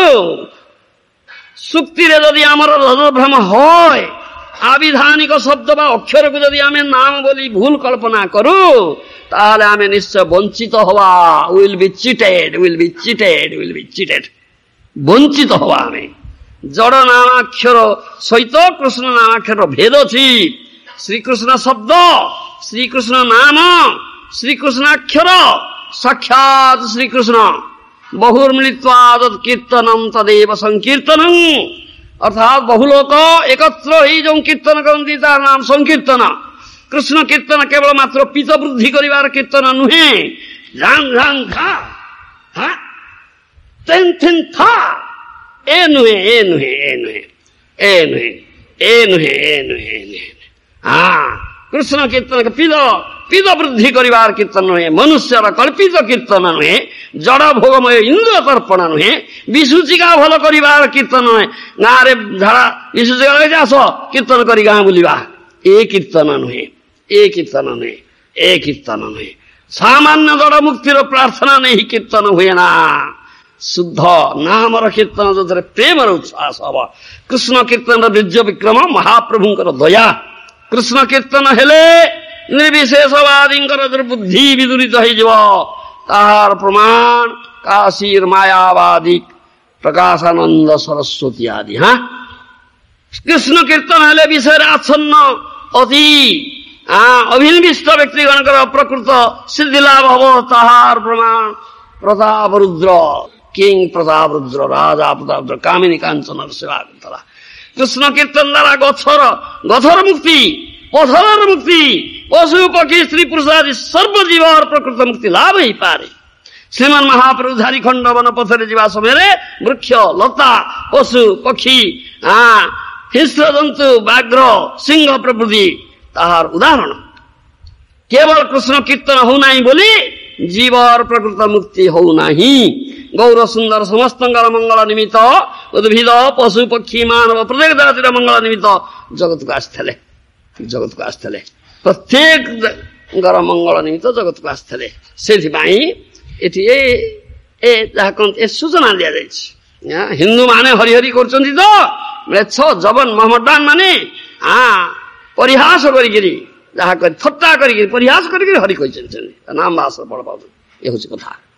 सुक्ति रे यदि आमर भ्रम होय आविधानिक शब्द बा अक्षर को यदि आम नाम बोली भूल कल्पना करू ताहले आम निश्चय वंचित हवा विल बी चिटेड वंचित हवा आम जड़ नामाक्षर सहित कृष्ण नामाक्षर भेद अछि श्रीकृष्ण शब्द श्रीकृष्ण नाम श्रीकृष्णाक्षर साक्षात श्रीकृष्ण बहुर्मिलित्वाद कीर्तनम तदेव संकीर्तनम अर्थात बहुलोक एकत्र ही जो कीर्तन करती तार नाम संकीर्तन कृष्ण कीर्तन केवल मात्र पीत वृद्धि करिवार कीर्तन नुहे झांग झांग था हाँ तेन थिन था ए नुहे हाँ कृष्ण कीर्तन के पीद वृद्धि करिवार कीर्तन नुहे मनुष्यर कल्पित कीर्तन नुहे जड़ भोगमय इंद्रिय तर्पण नुहे विशुचिका भल करिवार कीर्तन नुहे गाँव रे झाड़ा विशुचिका आस कीर्तन करी गाँ बुलिबा ए कीर्तन नुहे सामान्य जड़ मुक्तिर प्रार्थना नहीं कीर्तन हुए ना शुद्ध नामर कीर्तन जो प्रेम उच्छ्वास हम कृष्ण कीर्तन बीर्य विक्रम महाप्रभुंकर दया कृष्ण कीर्तन हेले निर्विशेषवादी बुद्धि विदूरित तार प्रमाण काशीर मायावादी प्रकाशानंद सरस्वती आदि हाँ कृष्ण कीर्तन हेले विषय आच्छन्न अति अभिनिविष्ट व्यक्तिगणकर प्रकृत सिद्धि लाभ हम ताहार प्रमाण प्रताप रुद्र किंग प्रताप रुद्र राजा प्रताप रुद्र कामिनी कांचन सेवा करता कृष्ण कीर्तन द्वारा गथर मुक्ति पथर मुक्ति पशु पक्षी स्त्री पुरुष आदि सर्वजीव और प्रकृत मुक्ति लाभ ही पारे श्रीमान महाप्रभु झारीखंड वन पथरे जीवा समय वृक्ष लता पशु पक्षी हिंस्र जंतु व्याघ्र सिंह प्रभृति ताहार उदाहरण केवल कृष्ण कीर्तन होउनाही बोली जीवर प्रकृत मुक्ति होउनाही। गौर सुंदर समस्त मंगल निमित्त उद्भिद पशु पक्षी मानव प्रत्येक जातिर मंगल निमित्त जगत को आस्थले प्रत्येक गर मंगल निमित्त जगत को आस्थले से सूचना दि जाए। हिंदू माने हरिहरि करछन्ति तो मेछ जबन मोहम्मदान माने परिहास करिगिरी जहाँ थट्टा करिगिरी परिहास करिगिरी हरि कहिछन्ति नाम भाषा बड़ पाउँछ। ए होछि कथा।